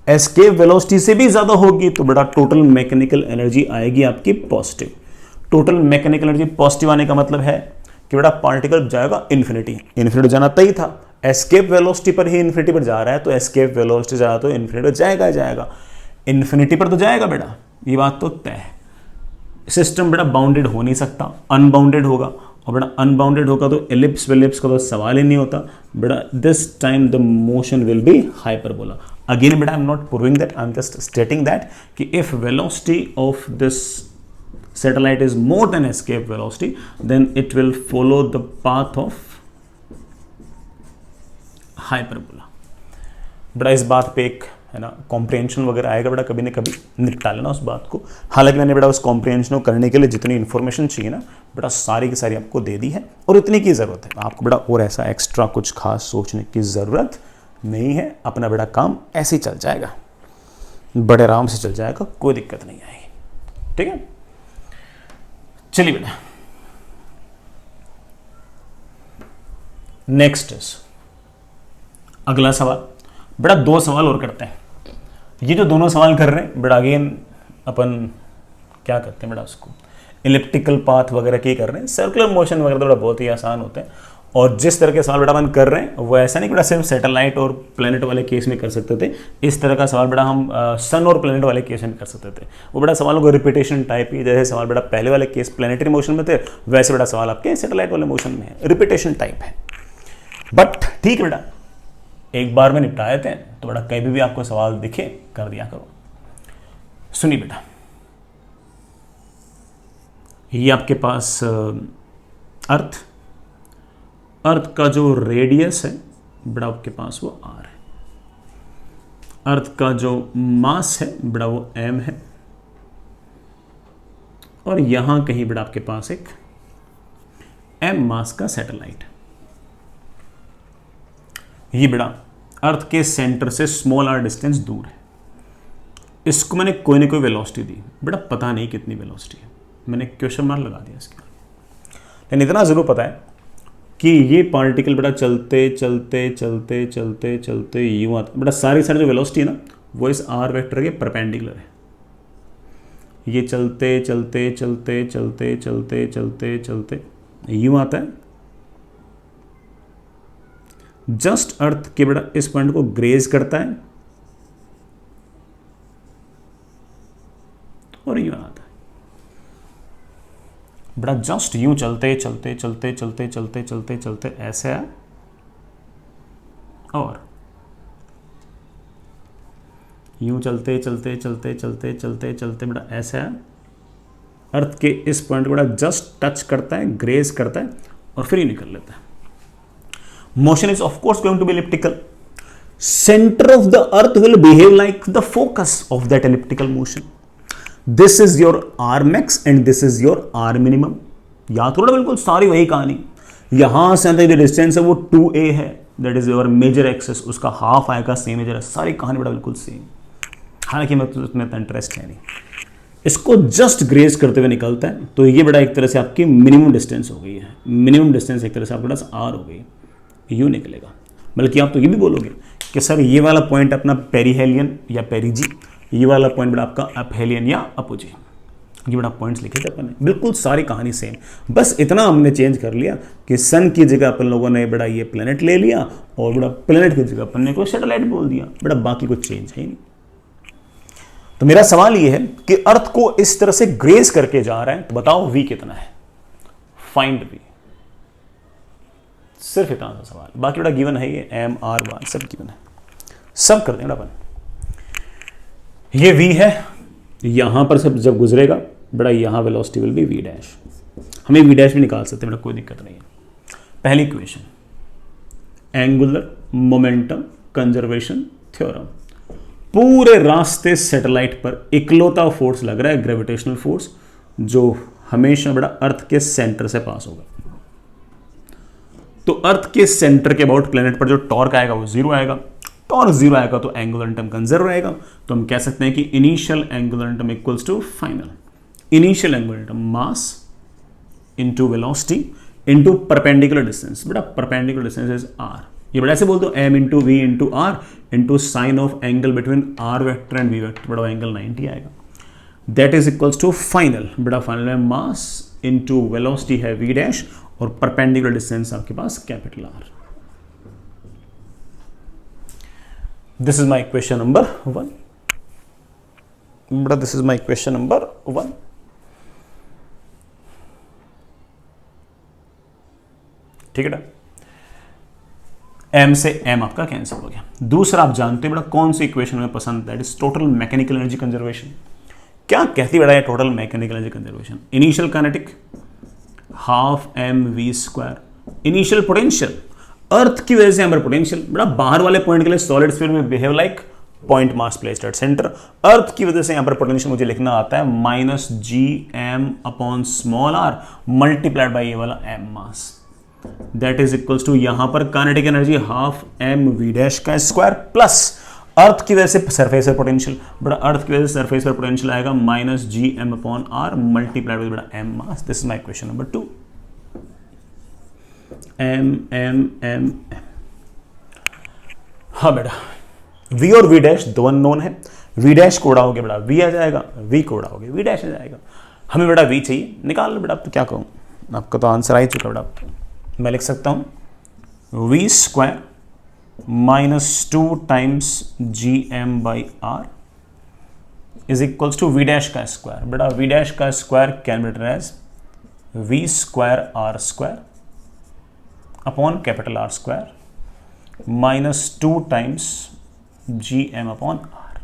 एस्केप वेलोसिटी से भी ज्यादा होगी तो बेटा टोटल मैकेनिकल एनर्जी आएगी आपकी positive. Total mechanical energy positive आने का मतलब है कि बेटा पार्टिकल जाएगा इन्फिनिटी, इन्फिनिटी जाना तय था, एस्केप वेलोसिटी पर ही इन्फिनिटी पर जा रहा है तो एस्केप वेलोसिटी जा तो इन्फिनिटी पर जाएगा जाएगा, इन्फिनिटी पर तो जाएगा बेटा, ये बात तो तय है। सिस्टम बेटा बाउंडेड हो नहीं सकता, अनबाउंडेड होगा, और बेटा अनबाउंडेड होगा तो एलिप्स वेलिप्स का तो सवाल ही नहीं होता बेटा। This time the motion will be hyperbola. Again बेटा I am not proving that, I am just stating that कि if velocity of this satellite is more than escape velocity then it will follow the path of hyperbola। बड़ा इस बात पे एक है ना comprehension वगैरह आएगा बेटा, कभी ना कभी निपटा लेना उस बात को। हालांकि मैंने बेटा उस कॉम्प्रिहेंशन को करने के लिए जितनी इन्फॉर्मेशन चाहिए ना बेटा सारी की सारी आपको दे दी है और इतनी की ज़रूरत है आपको बेटा, और ऐसा एक्स्ट्रा कुछ खास सोचने की ज़रूरत नहीं है। अपना बेटा काम ऐसे ही चल जाएगा, बड़े आराम से चल जाएगा, कोई दिक्कत नहीं आएगी, ठीक है। चलिए बेटा नेक्स्ट अगला सवाल बेटा, 2 सवाल और करते हैं। ये जो दोनों सवाल कर रहे हैं बेटा अगेन अपन क्या करते हैं बेटा, उसको इलिप्टिकल पाथ वगैरह के कर रहे हैं, सर्कुलर मोशन वगैरह तो बेटा बहुत ही आसान होते हैं। और जिस तरह के सवाल बेटा अपन कर रहे हैं वो ऐसा नहीं बेटा सिर्फ सैटेलाइट और प्लेनेट वाले केस में कर सकते थे, इस तरह का सवाल बेटा हम सन और प्लेनेट वाले केस में कर सकते थे। वो बेटा सवालों को रिपीटेशन टाइप ही, जैसे सवाल बेटा पहले वाले केस प्लेनेटरी मोशन में थे वैसे बेटा सवाल आपके सैटेलाइट वाले मोशन में है, रिपीटेशन टाइप है। बट ठीक है बेटा, एक बार में निपटाए थे तो बेटा कहीं भी आपको सवाल दिखे कर दिया करो। सुनिए बेटा, ये आपके पास अर्थ अर्थ का जो रेडियस है बड़ा आपके पास वो r है, अर्थ का जो मास है बड़ा वो m है, और यहां कहीं बड़ा आपके पास एक m मास का सैटेलाइट है। ये बड़ा अर्थ के सेंटर से स्मॉल r डिस्टेंस दूर है। इसको मैंने कोई ना कोई वेलोसिटी दी, बड़ा पता नहीं कितनी वेलोसिटी है, मैंने क्वेश्चन मार्क लगा दिया इसके, लेकिन इतना जरूर पता है कि ये पार्टिकल बड़ा चलते चलते चलते चलते चलते यूं आता, बड़ा सारी जो वेलोसिटी है ना वो इस r वेक्टर के परपेंडिकुलर है। ये चलते चलते चलते चलते चलते चलते चलते यूं आता है, जस्ट अर्थ के बड़ा इस पॉइंट को ग्रेज करता है और यूं आता है। बड़ा जस्ट यूं चलते चलते चलते चलते चलते चलते चलते ऐसे है, और यूं चलते चलते चलते चलते चलते चलते बड़ा ऐसे है, अर्थ के इस पॉइंट को बड़ा जस्ट टच करता है, ग्रेज करता है और फिर ही निकल लेता है। Motion is of course going to be elliptical. Centre of the earth will behave like the focus of that elliptical motion. This is your R max and this is your R minimum. या थोड़ा बिल्कुल सारी वही कहानी, यहां से जो distance है वो 2a है, that is your major axis, उसका हाफ आएगा सेम मेजर है, सारी कहानी बड़ा बिल्कुल सेम। हालांकि मैं तो उसमें इतना इंटरेस्ट है नहीं। इसको जस्ट ग्रेज करते हुए निकलता है, तो ये बड़ा एक तरह से आपकी मिनिमम डिस्टेंस हो गई है। मिनिमम डिस्टेंस एक तरह से आपके पास आर हो गई, यूं निकलेगा। बल्कि आप तो ये भी बोलोगे कि सर ये वाला पॉइंट अपना पेरीहेलियन या पेरीजी, ये वाला पॉइंट बड़ा आपका अपहेलियन या अपोजी, ये बड़ा पॉइंट्स लिखे थे अपन ने, बिल्कुल सारी कहानी सेम। बस इतना हमने चेंज कर लिया कि सन की जगह अपन लोगों ने बड़ा ये प्लेनेट ले लिया और बड़ा प्लेनेट की जगह अपन ने कोई सैटेलाइट बोल दिया, बड़ा बाकी कुछ चेंज है ही नहीं। तो मेरा सवाल ये है कि अर्थ को इस तरह से ग्रेज करके जा रहा है, तो बताओ v कितना है, फाइंड v। सिर्फ इतना सा सवाल, बाकी बड़ा गिवन है, ये m r 1 सब गिवन है, सब कर देंगे अपन। ये v है, यहां पर सब जब गुजरेगा बड़ा यहां velocity will be v dash. हमें v डैश भी निकाल सकते हैं, बड़ा कोई दिक्कत नहीं है। पहली equation, angular momentum conservation theorem. पूरे रास्ते सैटेलाइट पर इकलौता फोर्स लग रहा है, ग्रेविटेशनल फोर्स, जो हमेशा बड़ा अर्थ के सेंटर से पास होगा। तो अर्थ के सेंटर के अबाउट प्लेनेट पर जो टॉर्क आएगा वो जीरो आएगा, टॉर्क जीरो आएगा तो एंगुलर मोमेंटम कंजर्व रहेगा। तो हम कह सकते हैं कि initial angular momentum equals to final initial angular momentum mass into velocity into perpendicular distance. बड़ा परपेंडिकुलर डिस्टेंस इज r, ये बड़ा ऐसे बोलते हो m into V into R into sine of angle between r vector and v vector, बड़ा angle 90 आएगा। That is equals to final, बड़ा final में मास इनटू वेलोसिटी है v डैश और परपेंडिकुलर डिस्टेंस आपके पास capital R। This is my question number 1, बड़ा this is my question number 1। ठीक है ना, m से m आपका कैंसिल हो गया। दूसरा आप जानते हैं बड़ा कौन सी इक्वेशन में पसंद, that is total mechanical energy conservation. क्या कहती बड़ा है total mechanical energy conservation? Initial kinetic half mv square, initial potential, earth की वजह से हमारा पोटेंशियल बड़ा बाहर वाले पॉइंट के लिए सॉलिड स्फीयर में behave like point mass placed at centre. Earth की वजह से यहां पर पोटेंशियल मुझे लिखना आता है minus gm upon small r multiplied by ये वाला m mass, that is equals to यहां पर kinetic energy half mv dash का स्क्वायर प्लस अर्थ की वजह से सरफेस पर पोटेंशियल, बड़ा अर्थ की वजह से सरफेस पर पोटेंशियल आएगा minus gm upon r multiplied bye बड़ा m mass. This is my question number 2। m। हाँ बेटा, v और v डैश दो अननोन है, v डैश को उड़ाओगे बेटा v आ जाएगा, v को उड़ाओगे v डैश आ जाएगा। हमें बेटा v चाहिए, निकाल लो बेटा। अब तो क्या कहूँ, आपका तो आंसर आ ही चुका बेटा। मैं लिख सकता हूँ v square minus 2 times gm by r is equals to v dash का स्क्वायर। बेटा v डैश का square can be written as v square r square upon capital R square minus 2 times gm upon r।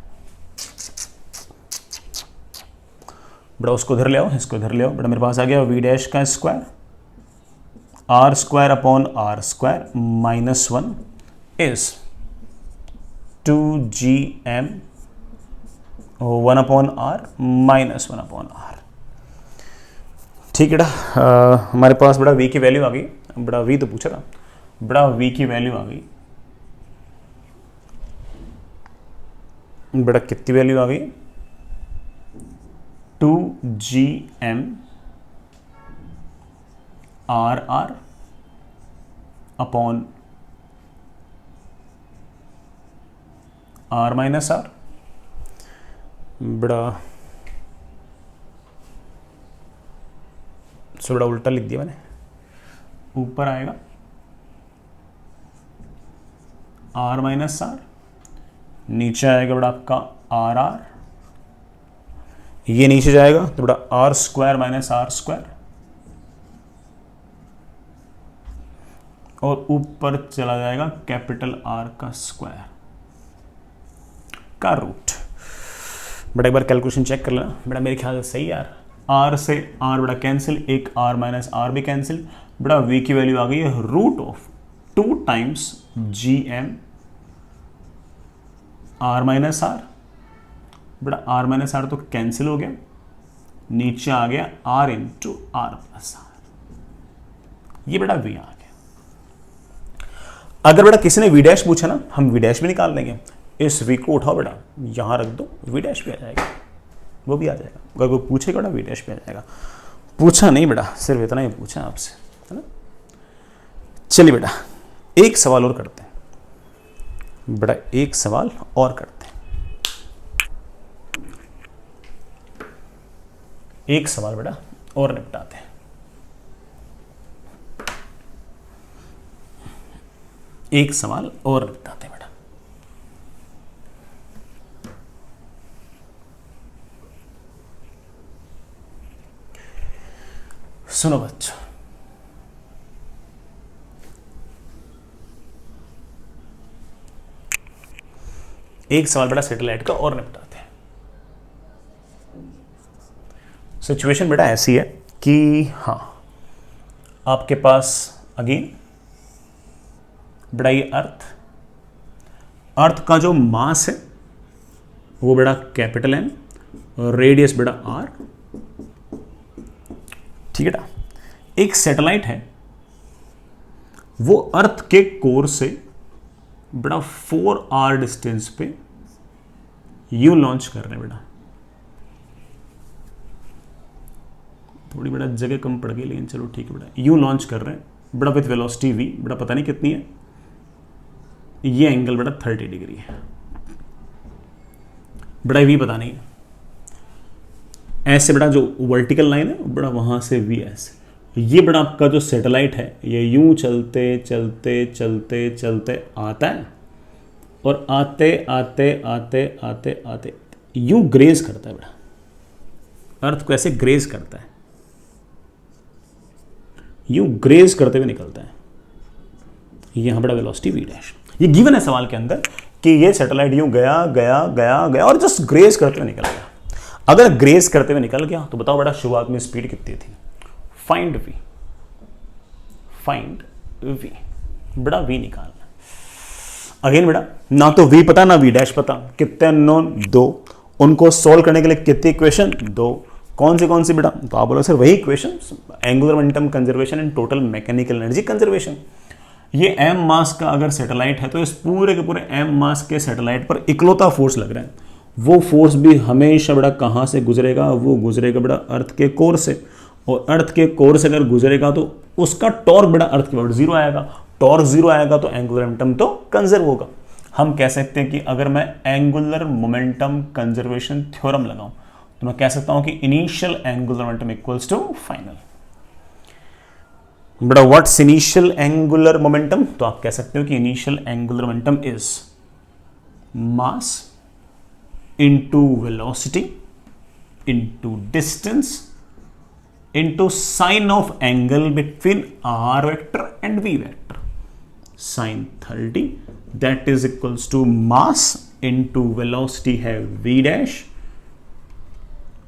बड़ा उसको इधर ले आओ, इसको इधर ले आओ। बड़ा मेरे पास आ गया v डैश का square R square upon R square minus 1 is 2gm 1 upon R minus 1 upon R. ठीक है बेटा, हमारे पास बड़ा v की वैल्यू आ गई। बड़ा v तो पूछा था, बड़ा v की वैल्यू आ गई। बड़ा कितनी वैल्यू आ गई? 2gm RR upon R minus R। बड़ा सो बड़ा उल्टा लिख दिया मैंने। ऊपर आएगा R माइनस R, नीचे आएगा बड़ा आपका आर आर, ये नीचे जाएगा तो बड़ा R square minus R square, और ऊपर चला जाएगा कैपिटल आर का स्क्वायर का रूट। बड़ा एक बार कैलकुलेशन चेक कर लेना। बड़ा मेरे ख्याल से सही यार, आर से आर बड़ा कैंसिल, एक आर माइनस आर भी कैंसिल। बड़ा वी की वैल्यू आ गई है root of 2 times G M R minus R. बड़ा आर माइनस आर तो कैंसिल हो गया, नीचे आ गया R into R plus R. ये बड़ा वी आ गया। अगर बड़ा किसी ने वी डैश पूछा ना, हम वी डैश भी निकाल लेंगे। इस वी को उठाओ बेटा, यहां रख दो, वी डैश भी आ जाएगा, वो भी आ जाएगा। अगर कोई पूछेगा बेटा वी डैश भी आ जाएगा। पूछा नहीं बेटा, सिर्फ इतना ही पूछा आपसे, है ना। चलिए बेटा एक सवाल और करते हैं। बेटा एक सवाल और करते हैं। एक सवाल बेटा और निपटाते हैं। एक सवाल और निपटाते हैं बेटा। सुनो बच्चों, एक सवाल बेटा सैटेलाइट का और निपटाते हैं। सिचुएशन बेटा ऐसी है कि हाँ, आपके पास अगेन बड़ा ये अर्थ का जो मास है वो बड़ा कैपिटल एम और रेडियस बड़ा आर। ठीक है ना। एक सैटेलाइट है, वो अर्थ के कोर से बड़ा 4R डिस्टेंस पे यू लॉन्च कर रहे हैं बेटा। थोड़ी बड़ा जगह कम पड़ गई, लेकिन चलो ठीक है बेटा। यू लॉन्च कर रहे हैं बड़ा विथ वेलोसिटी v, बड़ा पता नहीं कितनी है। ये एंगल बड़ा 30 डिग्री है। बड़ा v पता नहीं है। ऐसे बड़ा जो वर्टिकल लाइन है बड़ा वहां से v ऐसे। ये बड़ा आपका जो सैटेलाइट है ये यूं चलते चलते चलते चलते आता है और आते आते आते आते आते यूं ग्रेज करता है बड़ा। अर्थ को ऐसे ग्रेज करता है, यूं ग्रेज करते हुए निकलता है। यहां बड़ा वेलोसिटी v डैश। ये गिवन है सवाल के अंदर कि ये सैटेलाइट यूं गया गया गया गया और जस्ट ग्रेज करते हुए निकल गया। अगर ग्रेज करते हुए निकल गया तो बताओ बेटा शुरुआत में स्पीड कितनी थी? फाइंड v, फाइंड v, बड़ा v निकालना। अगेन बेटा ना तो v पता ना v डैश पता, कितने अननोन? 2। उनको सोल्व करने के लिए कितनी इक्वेशन? 2। कौन सी बेटा? तो आप बोलो सर वही equation, angular momentum conservation and total mechanical energy conservation. ये m मास का अगर सैटेलाइट है तो इस पूरे के पूरे m मास के सैटेलाइट पर इकलौता फोर्स लग रहा है। वो फोर्स भी हमेशा बड़ा कहां से गुजरेगा? वो गुजरेगा बड़ा अर्थ के कोर से, और अर्थ के कोर से अगर गुजरेगा तो उसका टॉर्क बड़ा अर्थ के बराबर 0 आएगा। टॉर्क 0 आएगा तो एंगुलर मोमेंटम तो कंजर्व होगा। हम कह सकते हैं कि अगर मैं एंगुलर मोमेंटम कंजर्वेशन थ्योरम लगाऊं तो मैं कह सकता हूं कि initial angular momentum equals to final. बड़ा व्हाट्स इनिशियल एंगुलर मोमेंटम? तो आप कह सकते हो कि initial angular momentum is mass into velocity into distance into sine of angle between r vector and v vector, sine 30 that is equals to mass into velocity है v dash,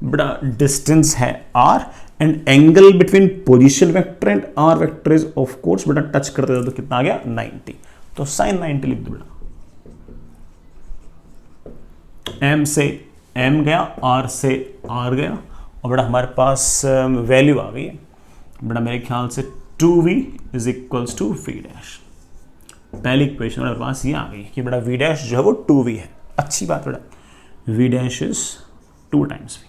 बड़ा distance है r and angle between position vector and R vector is of course बेटा touch करते थे तो कितना आ गया 90, तो साइन 90 लिख दो बेटा। एम से एम गया, आर से आर गया, और बेटा हमारे पास वैल्यू आ गई है बेटा मेरे ख्याल से 2v is equals to v dash. पहली इक्वेशन हमारे पास ये आ गई कि बेटा v डैश जो है वो 2v है। अच्छी बात बेटा, v dash is 2 times v।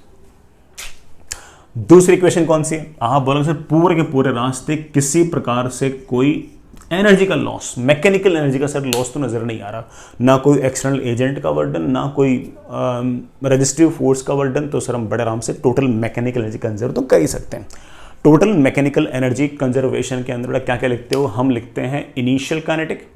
दूसरी इक्वेशन कौन सी है? आप बोलोगे सर पूरे के पूरे रास्ते किसी प्रकार से कोई एनर्जी का लॉस, मैकेनिकल एनर्जी का सर लॉस तो नजर नहीं आ रहा, ना कोई एक्सटर्नल एजेंट का वर्डन, ना कोई रेजिस्टिव फोर्स का वर्डन, तो सर हम बड़े आराम से टोटल मैकेनिकल एनर्जी कंजर्व तो कर ही सकते हैं। टोटल मैकेनिकल एनर्जी कंजर्वेशन के अंदर क्या क्या लिखते हो? हम लिखते हैं initial kinetic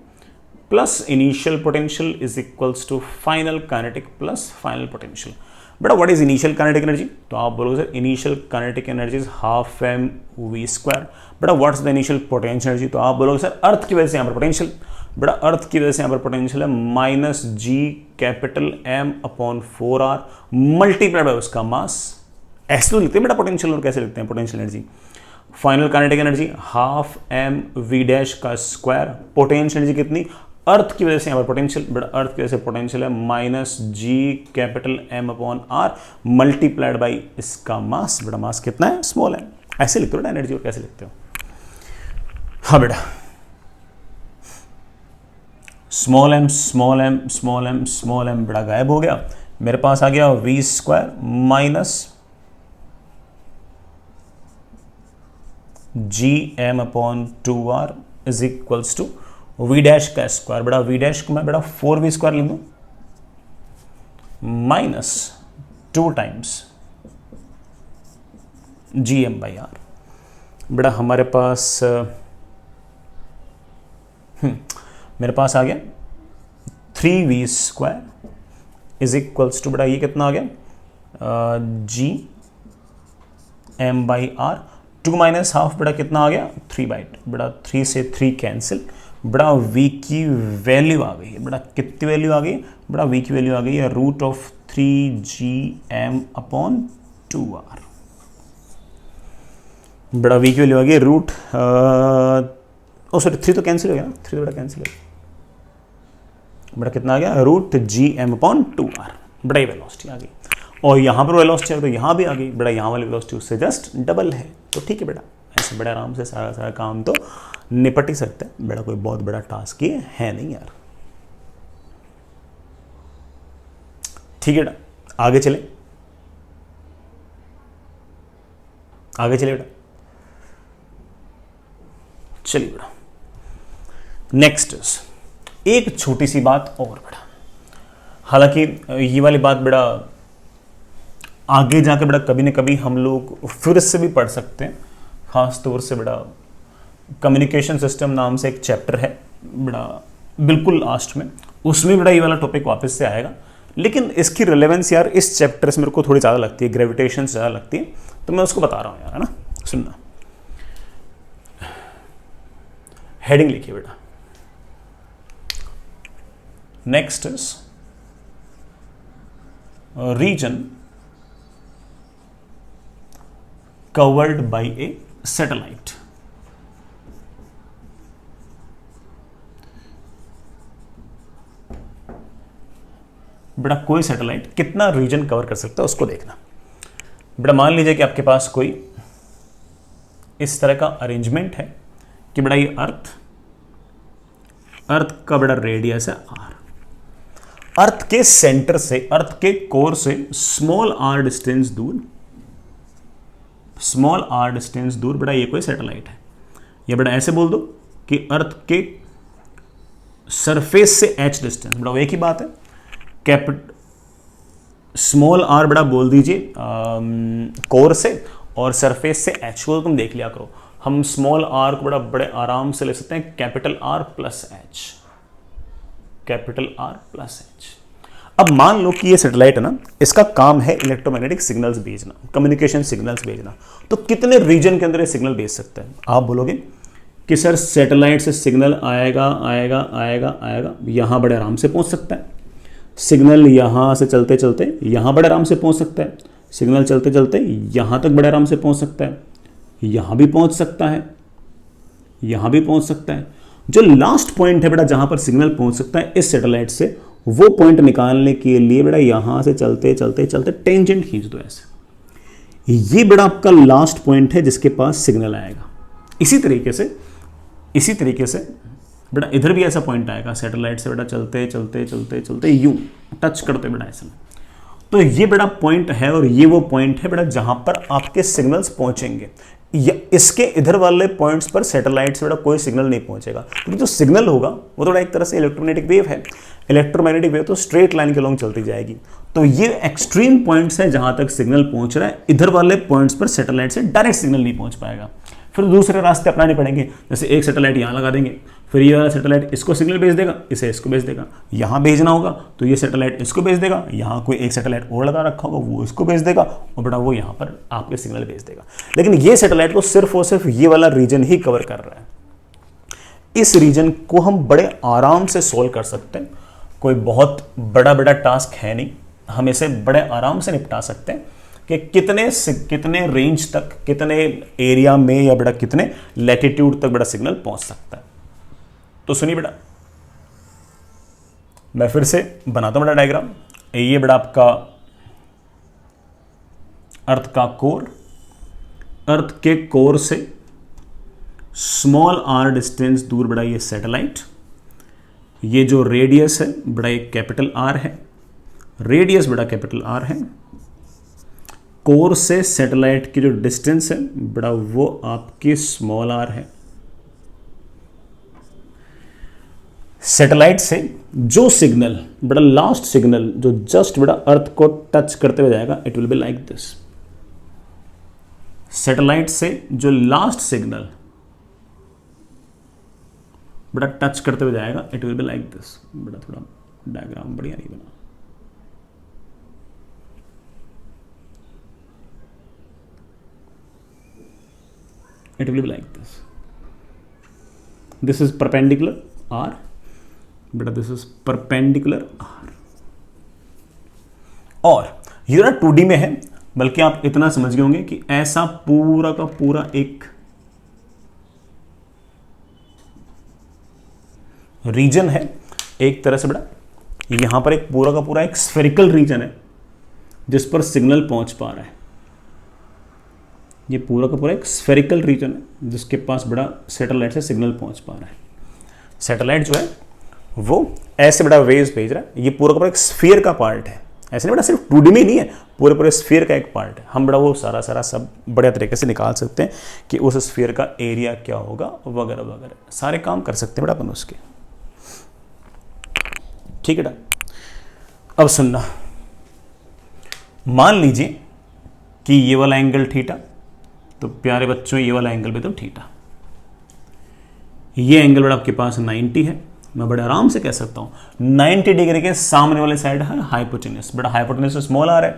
plus initial potential is equals to final kinetic plus final potential. बेटा what is initial kinetic energy? तो आप बोलोगे sir initial kinetic energy is half M V square. बेटा what's the initial potential energy? तो आप बोलोगे sir अर्थ की वजह से यहाँ पर पोटेंशियल, बेटा अर्थ की वजह से यहाँ पर पोटेंशियल है minus G capital M upon 4r multiplied by उसका मास। ऐसे तो लिखते हैं बेटा पोटेंशियल, और कैसे लिखते हैं potential energy? Final kinetic energy half M V dash का स्क्वायर, पोटेंशियल एनर्जी कितनी? अर्थ की वजह से यहाँ पर पोटेंशियल, बेटा अर्थ की वजह से पोटेंशियल है minus G capital M upon R multiplied by इसका मास। बेटा मास कितना है? स्मॉल है। ऐसे लिखते हो बेटा एनर्जी, और कैसे लिखते हो? हाँ बेटा small M small M small M small M बेटा गायब हो गया, मेरे पास आ गया V square minus G M upon 2r is equals to V dash का स्क्वायर। बेटा वी डैश को मैं बेटा 4v स्क्वायर लिख दूं minus 2 times G M by R. बेटा हमारे पास मेरे पास आ गया 3v square is equals to बेटा ये कितना आ गया G M by R. 2 minus half बेटा कितना आ गया 3/2। बेटा 3 से 3 कैंसिल, बड़ा v की वैल्यू आ गई है। बड़ा कितनी वैल्यू आ गई? बड़ा v की वैल्यू आ गई है root of 3gm upon 2r। बड़ा v की वैल्यू आ गई रूट सॉरी 3 तो कैंसिल हो गया ना, 3 तो बड़ा कैंसिल हो गया। बड़ा कितना आ गया रूट gm अपॉन 2r। बड़ा ये वेलोसिटी आ गई, और यहाँ पर वेलोसिटी है तो यहाँ भी आ गई। बड़ा यहाँ वाली वेलोसिटी उससे जस्ट डबल है, तो ठीक है बेटा ऐसे बड़े आराम से सारा काम तो निपट ही सकते हैं। बेटा कोई बहुत बड़ा टास्क ये है नहीं यार। ठीक है बेटा आगे चले, आगे चले बेटा, चलिए बेटा नेक्स्ट एक छोटी सी बात और बेटा, हालांकि ये वाली बात बेटा आगे जाकर बेटा कभी न कभी हम लोग फिर से भी पढ़ सकते हैं। खास तौर से बेटा कम्युनिकेशन सिस्टम नाम से एक चैप्टर है बेटा बिल्कुल लास्ट में, उसमें बेटा ये वाला टॉपिक वापस से आएगा। लेकिन इसकी रिलेवेंस यार इस चैप्टर से मेरे को थोड़ी ज़्यादा लगती है, ग्रेविटेशन से ज़्यादा लगती है, तो मैं उसको बता रहा हूँ यार, है ना। सुनना, हेडिंग लिखिए बेटा, next is region covered by a satellite। बेटा कोई सैटेलाइट कितना रीजन कवर कर सकता है उसको देखना। बेटा मान लीजिए कि आपके पास कोई इस तरह का अरेंजमेंट है कि बेटा ये अर्थ का बेटा रेडियस है r, अर्थ के सेंटर से, अर्थ के कोर से स्मॉल r डिस्टेंस दूर, स्मॉल r डिस्टेंस दूर बेटा ये कोई सैटेलाइट है। या बेटा ऐसे बोल दो कि अर्थ के सरफेस से h डिस्टेंस, बेटा वो एक ही बात है। स्मॉल r बेटा बोल दीजिए कोर से, और सरफेस से h को तुम देख लिया करो। हम स्मॉल r को बड़े आराम से ले सकते हैं capital R plus h, capital R plus h। अब मान लो कि ये सैटेलाइट है ना, इसका काम है इलेक्ट्रोमैग्नेटिक सिग्नल्स भेजना, कम्युनिकेशन सिग्नल्स भेजना। तो कितने रीजन के अंदर ये सिग्नल भेज सकता है? आप बोलोगे कि सर सैटेलाइट से सिग्नल आएगा आएगा आएगा आएगा, यहाँ बड़े आराम से पहुँच सकता है। सिग्नल यहाँ से चलते चलते यहाँ बड़े आराम से पहुँच सकता है। सिग्नल चलते चलते यहाँ तक बड़े आराम से पहुँच सकता है, यहाँ भी पहुँच सकता है, यहाँ भी पहुँच सकता है। जो लास्ट पॉइंट है बेटा जहाँ पर सिग्नल पहुँच सकता है इस सैटेलाइट से, वो पॉइंट निकालने के लिए बेटा यहाँ से चलते चलते चलते टेंजेंट खींच दो ऐसे। ये बेटा आपका लास्ट पॉइंट है जिसके पास सिग्नल आएगा। इसी तरीके से बेटा इधर भी ऐसा पॉइंट आएगा, सैटेलाइट से बेटा चलते चलते चलते चलते यूं टच करते बेटा ऐसा। तो ये बेटा पॉइंट है और ये वो पॉइंट है बेटा जहां पर आपके सिग्नल्स पहुंचेंगे। इसके इधर वाले पॉइंट्स पर सैटेलाइट से बेटा कोई सिग्नल नहीं पहुंचेगा, क्योंकि जो सिग्नल होगा वो थोड़ा एक तरह से इलेक्ट्रोमैग्नेटिक वेव है। इलेक्ट्रोमैग्नेटिक वेव तो स्ट्रेट लाइन के लॉन्ग चलती जाएगी। तो ये एक्सट्रीम पॉइंट्स है जहां तक सिग्नल पहुंच रहा है, इधर वाले पॉइंट्स पर सैटेलाइट से डायरेक्ट सिग्नल नहीं पहुंच पाएगा। फिर दूसरे रास्ते अपनाने पड़ेंगे, जैसे एक सैटेलाइट यहाँ लगा देंगे, फिर ये वाला सैटेलाइट इसको सिग्नल भेज देगा, इसे इसको भेज देगा। यहाँ भेजना होगा तो ये सैटेलाइट इसको भेज देगा, यहाँ कोई एक सैटेलाइट और लगा रखा होगा वो इसको भेज देगा, और बेटा वो यहाँ पर आपके सिग्नल भेज देगा। लेकिन ये सैटेलाइट को सिर्फ और सिर्फ ये वाला रीजन ही कवर कर रहा है। इस रीजन को हम बड़े आराम से सोल्व कर सकते हैं, कोई बहुत बड़ा टास्क है नहीं, हम इसे बड़े आराम से निपटा सकते हैं कि कितने रेंज तक, कितने एरिया में या बेटा कितने लैटिट्यूड तक बेटा सिग्नल पहुंच सकता है। तो सुनिए बेटा, मैं फिर से बनाता हूं बेटा डायग्राम। ये बेटा आपका अर्थ का कोर, अर्थ के कोर से स्मॉल r डिस्टेंस दूर बेटा ये सैटेलाइट, ये जो रेडियस है बेटा ये कैपिटल R है, रेडियस बेटा कैपिटल R है। कोर से सैटेलाइट की जो डिस्टेंस है बेटा वो आपकी स्मॉल r है। सैटेलाइट से जो सिग्नल बेटा लास्ट सिग्नल जो जस्ट बेटा अर्थ को टच करते हुए जाएगा, it will be like this. Satellite से जो लास्ट सिग्नल बेटा टच करते हुए जाएगा, it will be like this. बेटा थोड़ा डायग्राम बढ़िया नहीं बना। It will be like this. This is perpendicular R, but this is perpendicular R. और ये ना 2D में है, बल्कि आप इतना समझ गए होंगे कि ऐसा पूरा का पूरा एक रीजन है, एक तरह से बड़ा यहां पर एक पूरा का पूरा एक स्फेरिकल रीजन है जिस पर सिग्नल पहुंच पा रहा है। ये पूरा का पूरा एक स्फेरिकल रीजन है जिसके पास बड़ा सैटेलाइट से सिग्नल पहुंच पा रहा है। सैटेलाइट जो है वो ऐसे बड़ा वेव्स भेज रहा है। ये पूरा का पूरा एक स्फीयर का पार्ट है, ऐसे नहीं बड़ा सिर्फ 2D में ही नहीं है, पूरे पूरे स्फीयर का एक पार्ट है। हम बड़ा वो सारा सब बढ़िया तरीके से निकाल सकते हैं कि उस स्फीयर का एरिया क्या होगा वगैरह वगैरह, सारे काम कर सकते हैं बड़ा अपन उसके। ठीक है अब सुनना, मान लीजिए कि ये वाला एंगल थीटा, तो प्यारे बच्चों ये वाला एंगल भी तो थीटा, ये एंगल बड़ा आपके पास 90 है। मैं बड़े आराम से कह सकता हूं 90 डिग्री के सामने वाले साइड है हाइपोटेन्यूस, बड़ा हाइपोटेन्यूस स्मॉल r है,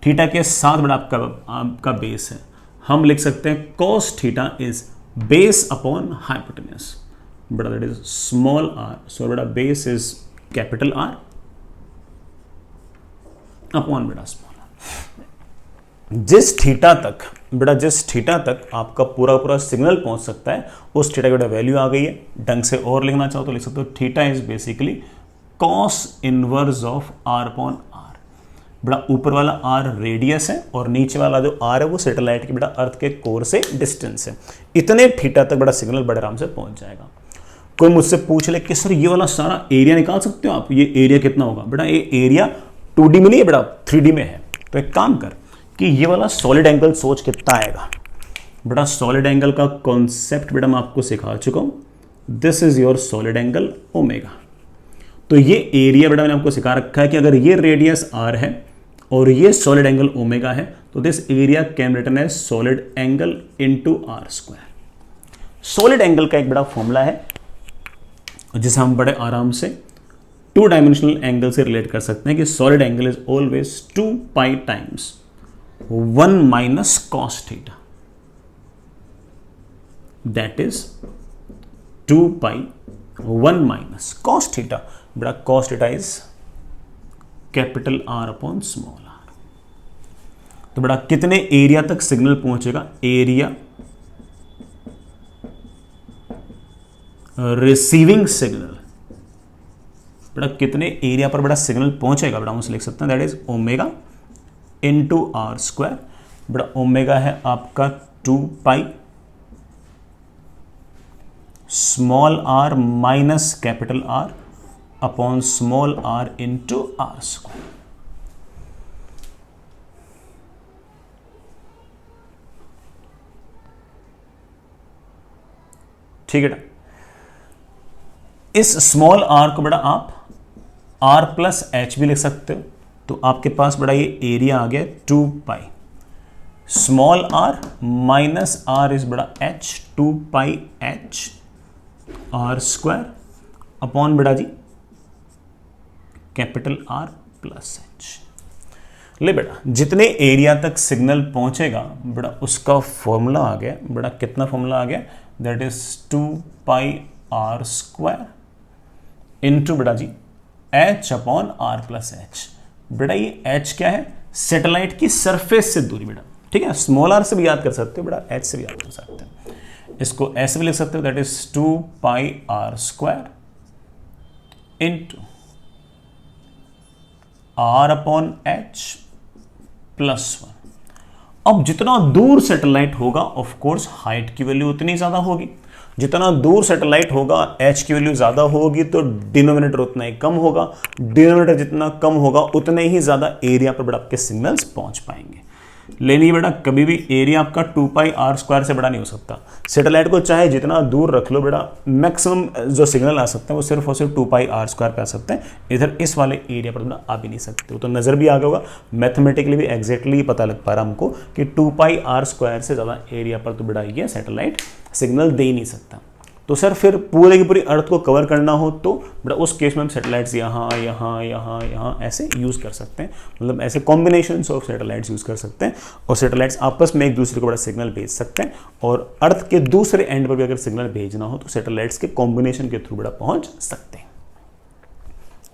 थीटा के साथ बड़ा आपका बेस है। हम लिख सकते हैं cos theta is base upon hypotenuse, बड़ा दैट इज स्मॉल r, सो बड़ा base is capital R upon बड़ा स्मॉल r। जिस थीटा तक आपका पूरा पूरा सिग्नल पहुंच सकता है, उस थीटा की बेटा वैल्यू आ गई है। ढंग से और लिखना चाहो तो लिख सकते हो theta is basically cos inverse of r upon r। बड़ा ऊपर वाला r रेडियस है और नीचे वाला जो r है वो सैटेलाइट की बेटा अर्थ के कोर से डिस्टेंस है। इतने थीटा तक बड़ा सिग्नल बड़े आराम से पहुंच जाएगा। कोई मुझसे पूछ ले कि सर ये वाला सारा एरिया निकाल सकते हो आप, ये एरिया कितना होगा? बेटा ये एरिया 2D में नहीं है बेटा, 3D में है। तो एक काम कर कि ये वाला सॉलिड एंगल सोच कितना आएगा। बेटा सॉलिड एंगल का कॉन्सेप्ट बेटा मैं आपको सिखा चुका हूं। This is your solid angle omega. तो ये एरिया बेटा मैंने आपको सिखा रखा है कि अगर ये रेडियस r है और ये सॉलिड एंगल ओमेगा है, तो this area can written as solid angle into r²। Solid angle का एक बड़ा फॉर्मूला है जिसे हम बड़े आराम से 2 डायमेंशनल एंगल से रिलेट कर सकते हैं कि solid angle is always 2 pi times 1 minus cos theta, that is 2 pi 1 minus cos theta. बेटा cos theta is capital R upon small r। तो बेटा कितने एरिया तक सिग्नल पहुंचेगा, एरिया रिसीविंग सिग्नल, बेटा कितने एरिया पर बेटा सिग्नल पहुंचेगा, बेटा हम उसे लिख सकते हैं that is omega into R square. बेटा ओमेगा है आपका 2 pi small R minus capital R upon small R into R square. ठीक है बेटा, इस स्मॉल आर को बेटा आप आर प्लस एच भी लिख सकते हो, तो आपके पास बेटा ये एरिया आ गया 2 pi small R minus R is बेटा H, 2 pi H R square upon बेटा G capital R plus H. ले बेटा जितने एरिया तक सिग्नल पहुंचेगा बेटा उसका फॉर्मूला आ गया, बेटा कितना फॉर्मूला आ गया, that is 2 pi R square into बेटा G H upon R plus H. बेटा ये एच क्या है, सैटेलाइट की सरफेस से दूरी बेटा, ठीक है, स्मॉल आर से भी याद कर सकते हो बेटा, एच से भी याद कर सकते हैं, इसको ऐसे भी लिख सकते हो that is 2 pi R square into R upon H plus 1। अब जितना दूर सैटेलाइट होगा ऑफ कोर्स हाइट की वैल्यू उतनी ज्यादा होगी, जितना दूर सैटेलाइट होगा एच की वैल्यू ज्यादा होगी तो डिनोमिनेटर उतना ही कम होगा, डिनोमिनेटर जितना कम होगा उतने ही ज्यादा एरिया पर बेटा आपके सिग्नल्स पहुंच पाएंगे। लेनी बेटा कभी भी एरिया आपका 2 पाई आर स्क्वायर से बड़ा नहीं हो सकता, सैटेलाइट को चाहे जितना दूर रख लो बेटा मैक्सिमम जो सिग्नल आ सकते हैं वो सिर्फ और सिर्फ 2 पाई आर स्क्वायर पे आ सकते हैं, इधर इस वाले एरिया पर बेटा आ भी नहीं सकते हो। तो नजर भी आ गया होगा, मैथमेटिकली भी एग्जैक्टली पता लग पा रहा हमको कि 2 पाई आर स्क्वायर से ज़्यादा एरिया पर तो बेटा ये सैटेलाइट सिग्नल दे ही नहीं सकता। तो सर फिर पूरे की पूरी अर्थ को कवर करना हो तो बेटा उस केस में हम सैटेलाइट्स यहाँ यहाँ यहाँ यहाँ ऐसे यूज़ कर सकते हैं, मतलब ऐसे कॉम्बिनेशंस ऑफ सैटेलाइट्स यूज़ कर सकते हैं और सैटेलाइट्स आपस में एक दूसरे को बड़ा सिग्नल भेज सकते हैं और अर्थ के दूसरे एंड पर भी अगर सिग्नल भेजना हो तो सैटेलाइट्स के कॉम्बिनेशन के थ्रू बेटा पहुँच सकते हैं।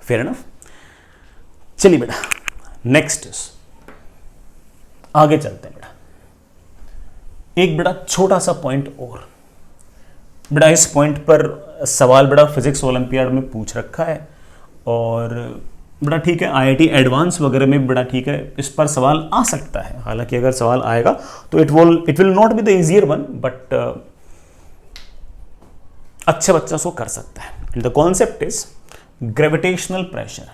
Fair enough. चलिए बेटा नेक्स्ट आगे चलते हैं बेटा, एक बेटा छोटा सा पॉइंट और बेटा, इस पॉइंट पर सवाल बेटा फिजिक्स ओलंपियाड में पूछ रखा है और बेटा ठीक है आईआईटी एडवांस वगैरह में बेटा ठीक है इस पर सवाल आ सकता है, हालांकि अगर सवाल आएगा तो it will not be the easier one but अच्छा बच्चा सो कर सकता है। The concept is gravitational pressure.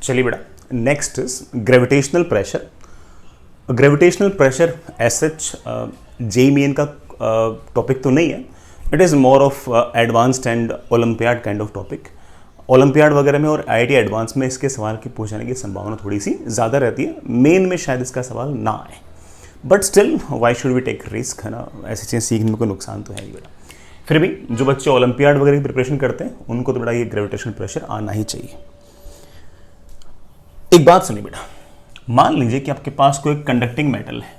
चलिए बेटा next is gravitational pressure. Gravitational pressure as such JEE का टॉपिक तो नहीं है, it is more of advanced and olympiad kind of topic. Olympiad वगैरह में और आईआईटी एडवांस में इसके सवाल की पूछने की संभावना थोड़ी सी ज़्यादा रहती है, मेन में शायद इसका सवाल ना आए, but still why should we take risk, है ना, ऐसी चीज़ सीखने में कोई नुकसान तो है ही बेटा। फिर भी जो बच्चे ओलंपियाड वगैरह की प्रिपरेशन करते हैं उनको तो बेटा ये ग्रेविटेशनल प्रेशर आना ही चाहिए। एक बात सुनिए बेटा, मान लीजिए कि आपके पास कोई कंडक्टिंग मेटल है,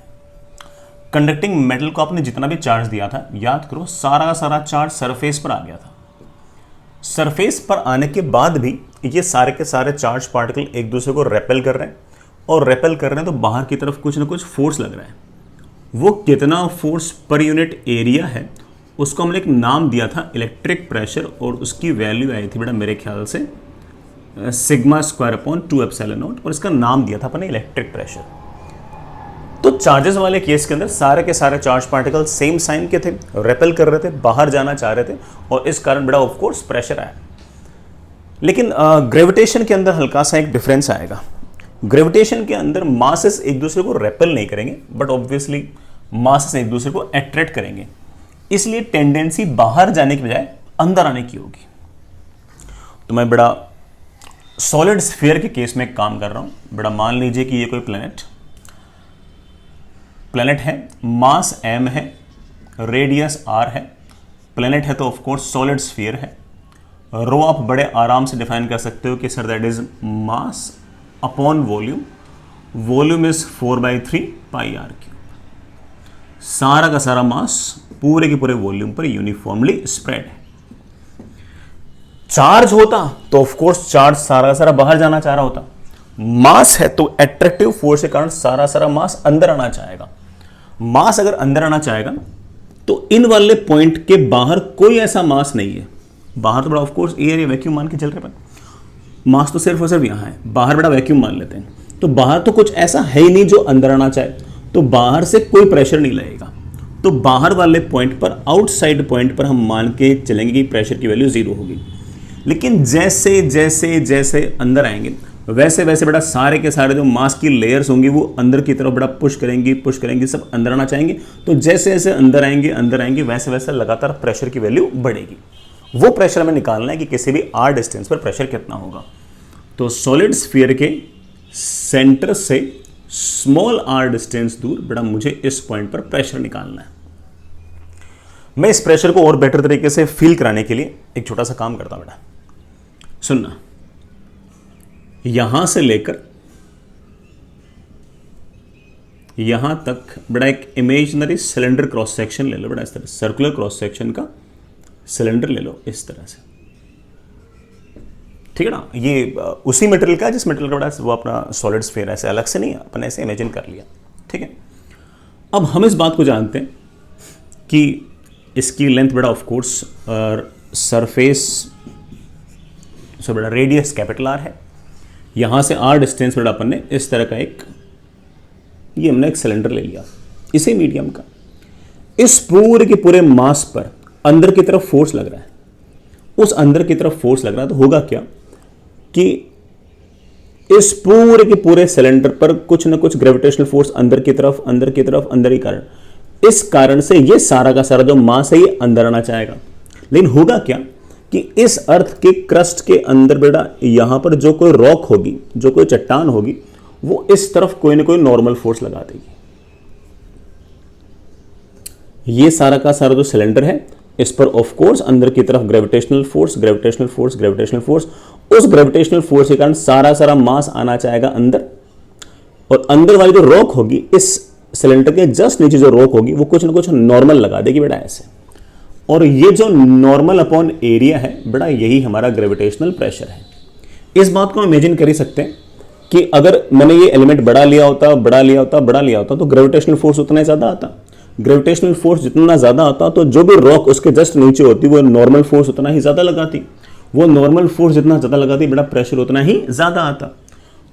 कंडक्टिंग मेटल को आपने जितना भी चार्ज दिया था याद करो सारा का सारा चार्ज सरफेस पर आ गया था, सरफेस पर आने के बाद भी ये सारे के सारे चार्ज पार्टिकल एक दूसरे को रेपेल कर रहे हैं और रेपेल कर रहे हैं तो बाहर की तरफ कुछ ना कुछ फोर्स लग रहा है। वो कितना फोर्स पर यूनिट एरिया है उसको हमने एक नाम दिया था इलेक्ट्रिक प्रेशर और उसकी वैल्यू आई थी बेटा मेरे ख्याल से sigma square upon 2 epsilon not और इसका नाम दिया था अपने इलेक्ट्रिक प्रेशर। तो चार्जेस वाले केस के अंदर सारे के सारे चार्ज पार्टिकल सेम साइन के थे, रेपेल कर रहे थे, बाहर जाना चाह रहे थे और इस कारण बड़ा ऑफ कोर्स प्रेशर आया। लेकिन ग्रेविटेशन के अंदर हल्का सा एक डिफरेंस आएगा। ग्रेविटेशन के अंदर मासेस एक दूसरे को रेपेल नहीं करेंगे बट ऑब्वियसली मासेस एक दूसरे को अट्रैक्ट करेंगे, इसलिए टेंडेंसी बाहर जाने की बजाय अंदर आने की होगी। तो मैं बड़ा सॉलिड स्फीयर के केस में काम कर रहा हूं बेटा, मान लीजिए कि ये कोई प्लेनेट है, मास m है, रेडियस r है, प्लेनेट है तो ऑफ कोर्स सॉलिड स्फीयर है। रो आप बड़े आराम से डिफाइन कर सकते हो कि sir that is mass upon volume, volume is 4/3 pi r cube. सारा का सारा मास पूरे के पूरे वॉल्यूम पर यूनिफॉर्मली स्प्रेड है। चार्ज होता तो ऑफ कोर्स चार्ज सारा का सारा बाहर जाना चाह रहा होता। मास है तो एट्रैक्टिव फोर्स के कारण सारा सारा मास अंदर आना चाहेगा। मास अगर अंदर आना चाहेगा तो इन वाले पॉइंट के बाहर कोई ऐसा मास नहीं है। बाहर तो बड़ा ऑफ कोर्स एयर या वैक्यूम मान के चल रहे हैं, मास तो सिर्फ और सिर्फ यहां है, बाहर बड़ा वैक्यूम मान लेते हैं। तो बाहर तो कुछ ऐसा है ही नहीं जो अंदर आना चाहे, तो बाहर से कोई प्रेशर नहीं लगेगा। तो बाहर वाले पॉइंट पर, आउटसाइड पॉइंट पर हम मान के चलेंगे कि प्रेशर की वैल्यू जीरो होगी। लेकिन जैसे जैसे जैसे अंदर आएंगे वैसे वैसे बड़ा सारे के सारे जो मास की लेयर्स होंगी वो अंदर की तरफ बड़ा पुश करेंगी, सब अंदर आना चाहेंगे। तो जैसे जैसे अंदर आएंगे वैसे वैसे लगातार प्रेशर की वैल्यू बढ़ेगी। वो प्रेशर हमें निकालना है कि किसी भी आर डिस्टेंस पर प्रेशर कितना होगा। तो सॉलिड स्फीयर के सेंटर से स्मॉल आर डिस्टेंस दूर बेटा मुझे इस पॉइंट पर प्रेशर निकालना है। मैं इस प्रेशर को और बेटर तरीके से फील कराने के लिए एक छोटा सा काम करता हूं बेटा, सुनना। यहां से लेकर यहां तक बड़ा एक इमेजिनरी सिलेंडर क्रॉस सेक्शन ले लो बेटा, इस तरह सर्कुलर क्रॉस सेक्शन का सिलेंडर ले लो इस तरह से, ठीक है ना। ये उसी मटेरियल का जिस मटेरियल का बड़ा वो अपना सॉलिड स्फीयर, ऐसे अलग से नहीं, अपन ऐसे इमेजिन कर लिया, ठीक है। अब हम इस बात को जानते हैं कि इसकी लेंथ बड़ा ऑफ कोर्स सरफेस से बड़ा रेडियस कैपिटल आर है। यहां से आर डिस्टेंस बड़ा अपन ने इस तरह का ये हमने एक सिलेंडर ले लिया इसी मीडियम का। इस पूरे के पूरे मास पर अंदर की तरफ फोर्स लग रहा है। उस अंदर की तरफ फोर्स लग रहा है तो होगा क्या कि इस पूरे के पूरे सिलेंडर पर कुछ ना कुछ ग्रेविटेशनल फोर्स अंदर की तरफ अंदर ही कारण, इस कारण से ये सारा का सारा जो मास है ये अंदर आना चाहेगा। लेकिन होगा क्या कि इस अर्थ के क्रस्ट के अंदर बेटा यहां पर जो कोई रॉक होगी, जो कोई चट्टान होगी, वो इस तरफ कोई ना कोई नॉर्मल फोर्स लगा देगी। ये सारा का सारा जो सिलेंडर है इस पर ऑफ कोर्स अंदर की तरफ ग्रेविटेशनल फोर्स, उस ग्रेविटेशनल फोर्स के कारण सारा सारा मास आना चाहेगा अंदर। और अंदर वाली जो रॉक होगी, इस सिलेंडर के जस्ट नीचे जो रॉक होगी वो कुछ ना कुछ नॉर्मल लगा देगी बेटा ऐसे। और ये जो नॉर्मल अपॉन एरिया है बेटा यही हमारा ग्रेविटेशनल प्रेशर है। इस बात को इमेजिन कर ही सकते हैं कि अगर मैंने ये एलिमेंट बड़ा लिया होता तो ग्रेविटेशनल फोर्स उतना ही ज्यादा आता। ग्रेविटेशनल फोर्स जितना ज्यादा आता तो जो भी रॉक उसके जस्ट नीचे होती वो नॉर्मल फोर्स उतना ही ज्यादा लगाती। वो नॉर्मल फोर्स जितना ज्यादा लगाती बेटा प्रेशर उतना ही ज्यादा आता।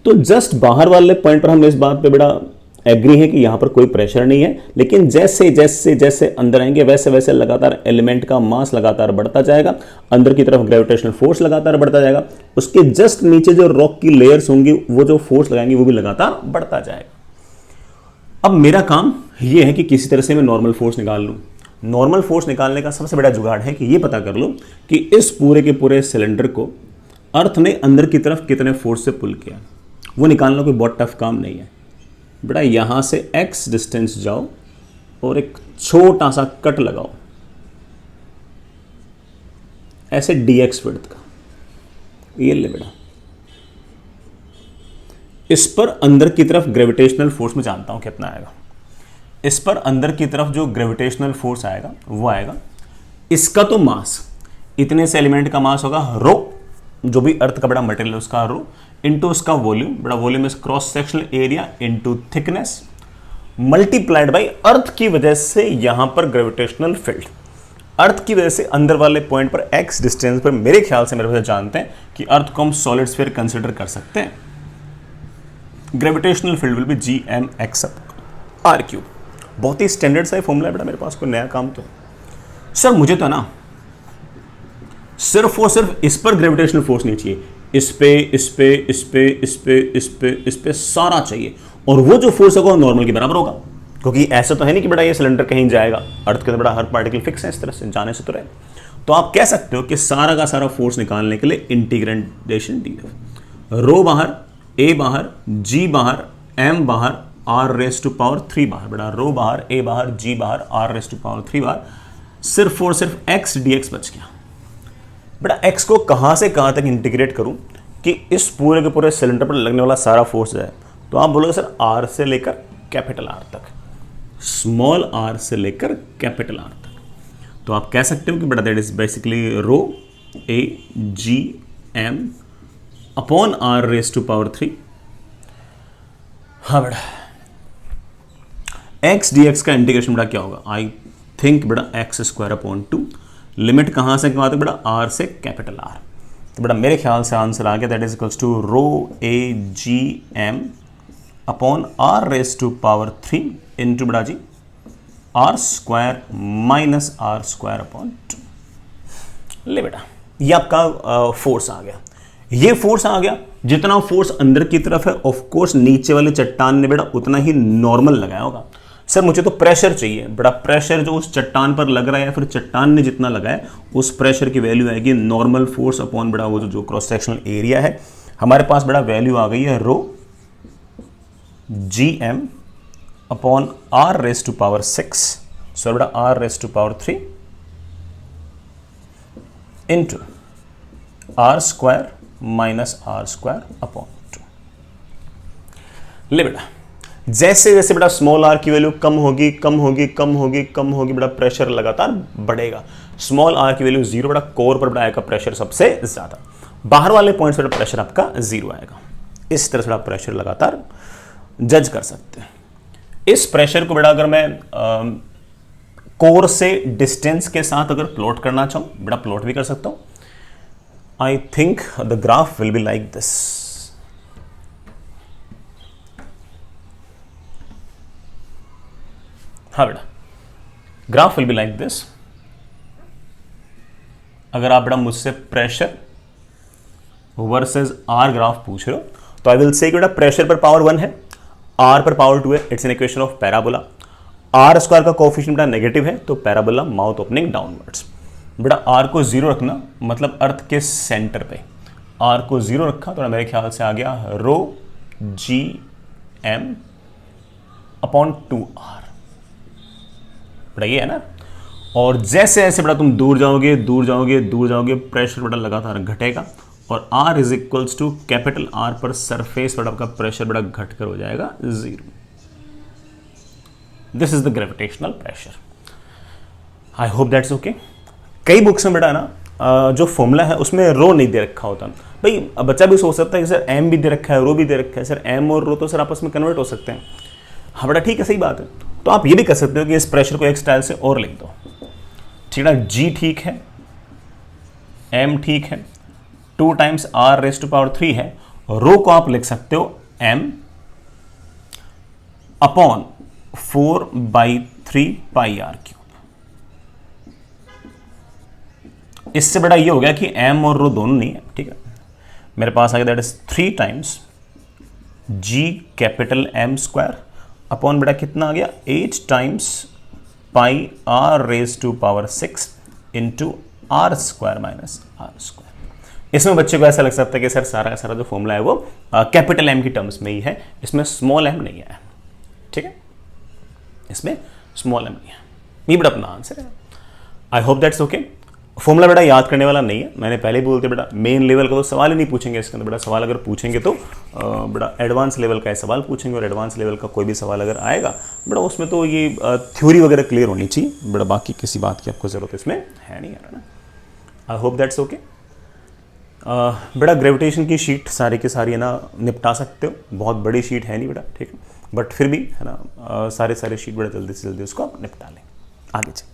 तो जस्ट बाहर वाले पॉइंट पर हम इस बात पे बेटा एग्री है कि यहां पर कोई प्रेशर नहीं है। लेकिन जैसे जैसे जैसे अंदर आएंगे वैसे वैसे लगातार एलिमेंट का मास लगातार बढ़ता जाएगा, अंदर की तरफ ग्रेविटेशनल फोर्स लगातार बढ़ता जाएगा, उसके जस्ट नीचे जो रॉक की लेयर्स होंगी वो जो फोर्स लगाएंगी वो भी लगातार बढ़ता जाएगा। अब मेरा काम यह है कि किसी तरह से मैं नॉर्मल फोर्स निकाल लूं। नॉर्मल फोर्स निकालने का सबसे बड़ा जुगाड़ है कि यह पता कर लो कि इस पूरे के पूरे सिलेंडर को अर्थ ने अंदर की तरफ कितने फोर्स से पुल किया। वो निकालना कोई बहुत टफ काम नहीं है बेटा। यहां से x डिस्टेंस जाओ और एक छोटा सा कट लगाओ ऐसे dx विड्थ का, ये ले बेटा। इस पर अंदर की तरफ ग्रेविटेशनल फोर्स में जानता हूं कितना आएगा। इस पर अंदर की तरफ जो ग्रेविटेशनल फोर्स आएगा वो आएगा, इसका तो मास, इतने से एलिमेंट का मास होगा रो, जो भी अर्थ का बड़ा मटेरियल उसका रो, इनटू उसका वॉल्यूम, बड़ा volume is cross sectional area into thickness multiplied by earth की वजह से यहां पर ग्रेविटेशनल फील्ड। अर्थ की वजह से अंदर वाले पॉइंट पर x डिस्टेंस पर मेरे ख्याल से मेरे जानते हैं कि अर्थ को हम सॉलिड स्फीयर कंसीडर कर सकते हैं। Gravitational field will be gmx r3। बहुत ही स्टैंडर्ड सा फॉर्मूला है बेटा, मेरे पास कोई नया काम तो सर मुझे तो ना सिर्फ और सिर्फ इस पर ग्रेविटेशनल फोर्स नहीं चाहिए, इस पे सारा चाहिए। और वो जो फोर्स है वो नॉर्मल के बराबर होगा, क्योंकि ऐसा तो है नहीं कि बड़ा ये सिलेंडर कहीं जाएगा, अर्थ के अंदर बड़ा हर पार्टिकल फिक्स है इस तरह से, जाने से तो रहे। तो आप कह सकते हो कि सारा का सारा फोर्स निकालने के लिए इंटीग्रेशन df, रो बाहर, a बाहर, g बाहर, m बाहर, r⁻³ बाहर, बड़ा रो बाहर, a बाहर, g बाहर, r⁻³ बाहर, सिर्फ और सिर्फ x dx बच गया। बेटा x को कहां से कहां तक इंटीग्रेट करूं कि इस पूरे के पूरे सिलेंडर पर लगने वाला सारा फोर्स है। तो आप बोलोगे सर r से लेकर कैपिटल R तक, स्मॉल r से लेकर कैपिटल R तक। तो आप कह सकते हो कि बेटा that is basically rho A G M upon R raise to power 3। हाँ बेटा, एक्स डी एक्स का इंटीग्रेशन बेटा क्या होगा? आई थिंक बेटा एक्स स्क्वायर अपॉन 2। लिमिट कहाँ से कहाँ तक बेटा? आर से कैपिटल आर। तो बेटा मेरे ख्याल से आंसर आ गया, that is equals to rho A G M upon R raise to power 3 into बेटा G R square minus R square upon 2। ले बेटा, ये आपका फोर्स आ गया। ये फोर्स आ गया, जितना फोर्स अंदर की तरफ है ऑफ कोर्स नीचे वाले चट्टान ने बेटा उतना ही नॉर्मल लगाया होगा। सर मुझे तो प्रेशर चाहिए। बड़ा प्रेशर जो उस चट्टान पर लग रहा है या फिर चट्टान ने जितना लगाया उस प्रेशर की वैल्यू आएगी नॉर्मल फोर्स अपॉन बड़ा वो जो क्रॉस सेक्शनल एरिया है। हमारे पास बड़ा वैल्यू आ गई है rho G M upon R raise to power 6, so बड़ा R raise to power 3 into R square minus R square upon 2। ले बेटा, जैसे जैसे बेटा स्मॉल आर की वैल्यू कम होगी कम होगी कम होगी कम होगी बेटा प्रेशर लगातार बढ़ेगा। स्मॉल आर की वैल्यू 0 बेटा कोर पर बेटा आएगा प्रेशर सबसे ज्यादा, बाहर वाले पॉइंट्स पर प्रेशर आपका 0 आएगा। इस तरह से बेटा प्रेशर लगातार जज कर सकते हैं। इस प्रेशर को बेटा अगर मैं कोर से डिस्टेंस के साथ अगर प्लॉट करना चाहूं बेटा प्लॉट भी कर सकता हूं। I think the graph will be like this. हाँ बेटा, graph will be like this. अगर आप बेटा मुझसे प्रेशर वर्सेस आर ग्राफ पूछ रहे हो तो आई विल से बेटा प्रेशर पर पावर 1 है, आर पर पावर 2 है, it's an equation of parabola. R square का कोएफिशिएंट बेटा नेगेटिव है तो पैराबोला माउथ ओपनिंग डाउनवर्ड्स। बेटा आर को 0 रखना मतलब अर्थ के सेंटर पे आर को 0 रखा तो मेरे ख्याल से आ गया रो जी एम अपॉन 2r। बेटा ये है ना। और जैसे जैसे बेटा तुम दूर जाओगे दूर जाओगे दूर जाओगे प्रेशर बेटा लगातार घटेगा और r is equals to capital R पर सरफेस बेटा आपका प्रेशर बेटा घटकर हो जाएगा 0। This is the gravitational pressure. I hope that's okay. कई बुक्स में बेटा ना जो फॉर्मूला है उसमें रो नहीं दे रखा होता। भाई बच्चा भी सोच सकता है कि सर एम भी दे रखा है रो भी दे रखा है, सर एम और रो तो सर आपस में कन्वर्ट हो सकते हैं। हाँ बेटा ठीक है, सही बात है। तो आप ये भी कर सकते हो कि इस प्रेशर को एक स्टाइल से और लिख दो, ठीक है ना। जी ठीक है, एम ठीक है, 2 times R raise to power 3 है, रो को आप लिख सकते हो M upon 4/3 pi R cube. इससे बड़ा ये हो गया कि एम और रो दोनों नहीं है, ठीक है। मेरे पास आ गया that is 3 times G capital M square upon बेटा कितना आ गया 8 times pi R raise to power 6 into R square minus R square. इसमें बच्चे को ऐसा लग सकता है कि सर सारा का सारा जो फॉर्मूला है वो कैपिटल एम की टर्म्स में ही है, इसमें स्मॉल एम नहीं है, ठीक है, इसमें स्मॉल एम नहीं है। ये बेटा अपना आंसर है। आई होप दैट्स ओके। फॉर्मूला बेटा याद करने वाला नहीं है, मैंने पहले ही बोलते बेटा मेन लेवल का तो सवाल ही नहीं पूछेंगे इसके अंदर। बेटा सवाल अगर पूछेंगे तो बेटा एडवांस लेवल का सवाल पूछेंगे और एडवांस लेवल का कोई भी सवाल अगर आएगा बेटा उसमें तो ये थ्योरी वगैरह क्लियर होनी चाहिए बेटा, बाकी किसी बात की आपको जरूरत इसमें है नहीं यार ना। आई होप दैट्स ओके। बेटा ग्रेविटेशन की शीट सारी की सारी है ना निपटा सकते हो, बहुत बड़ी शीट है नहीं बेटा, ठीक है, बट फिर भी है ना सारे शीट बेटा जल्दी से जल्दी उसको आप निपटा लें। आगे चलिए।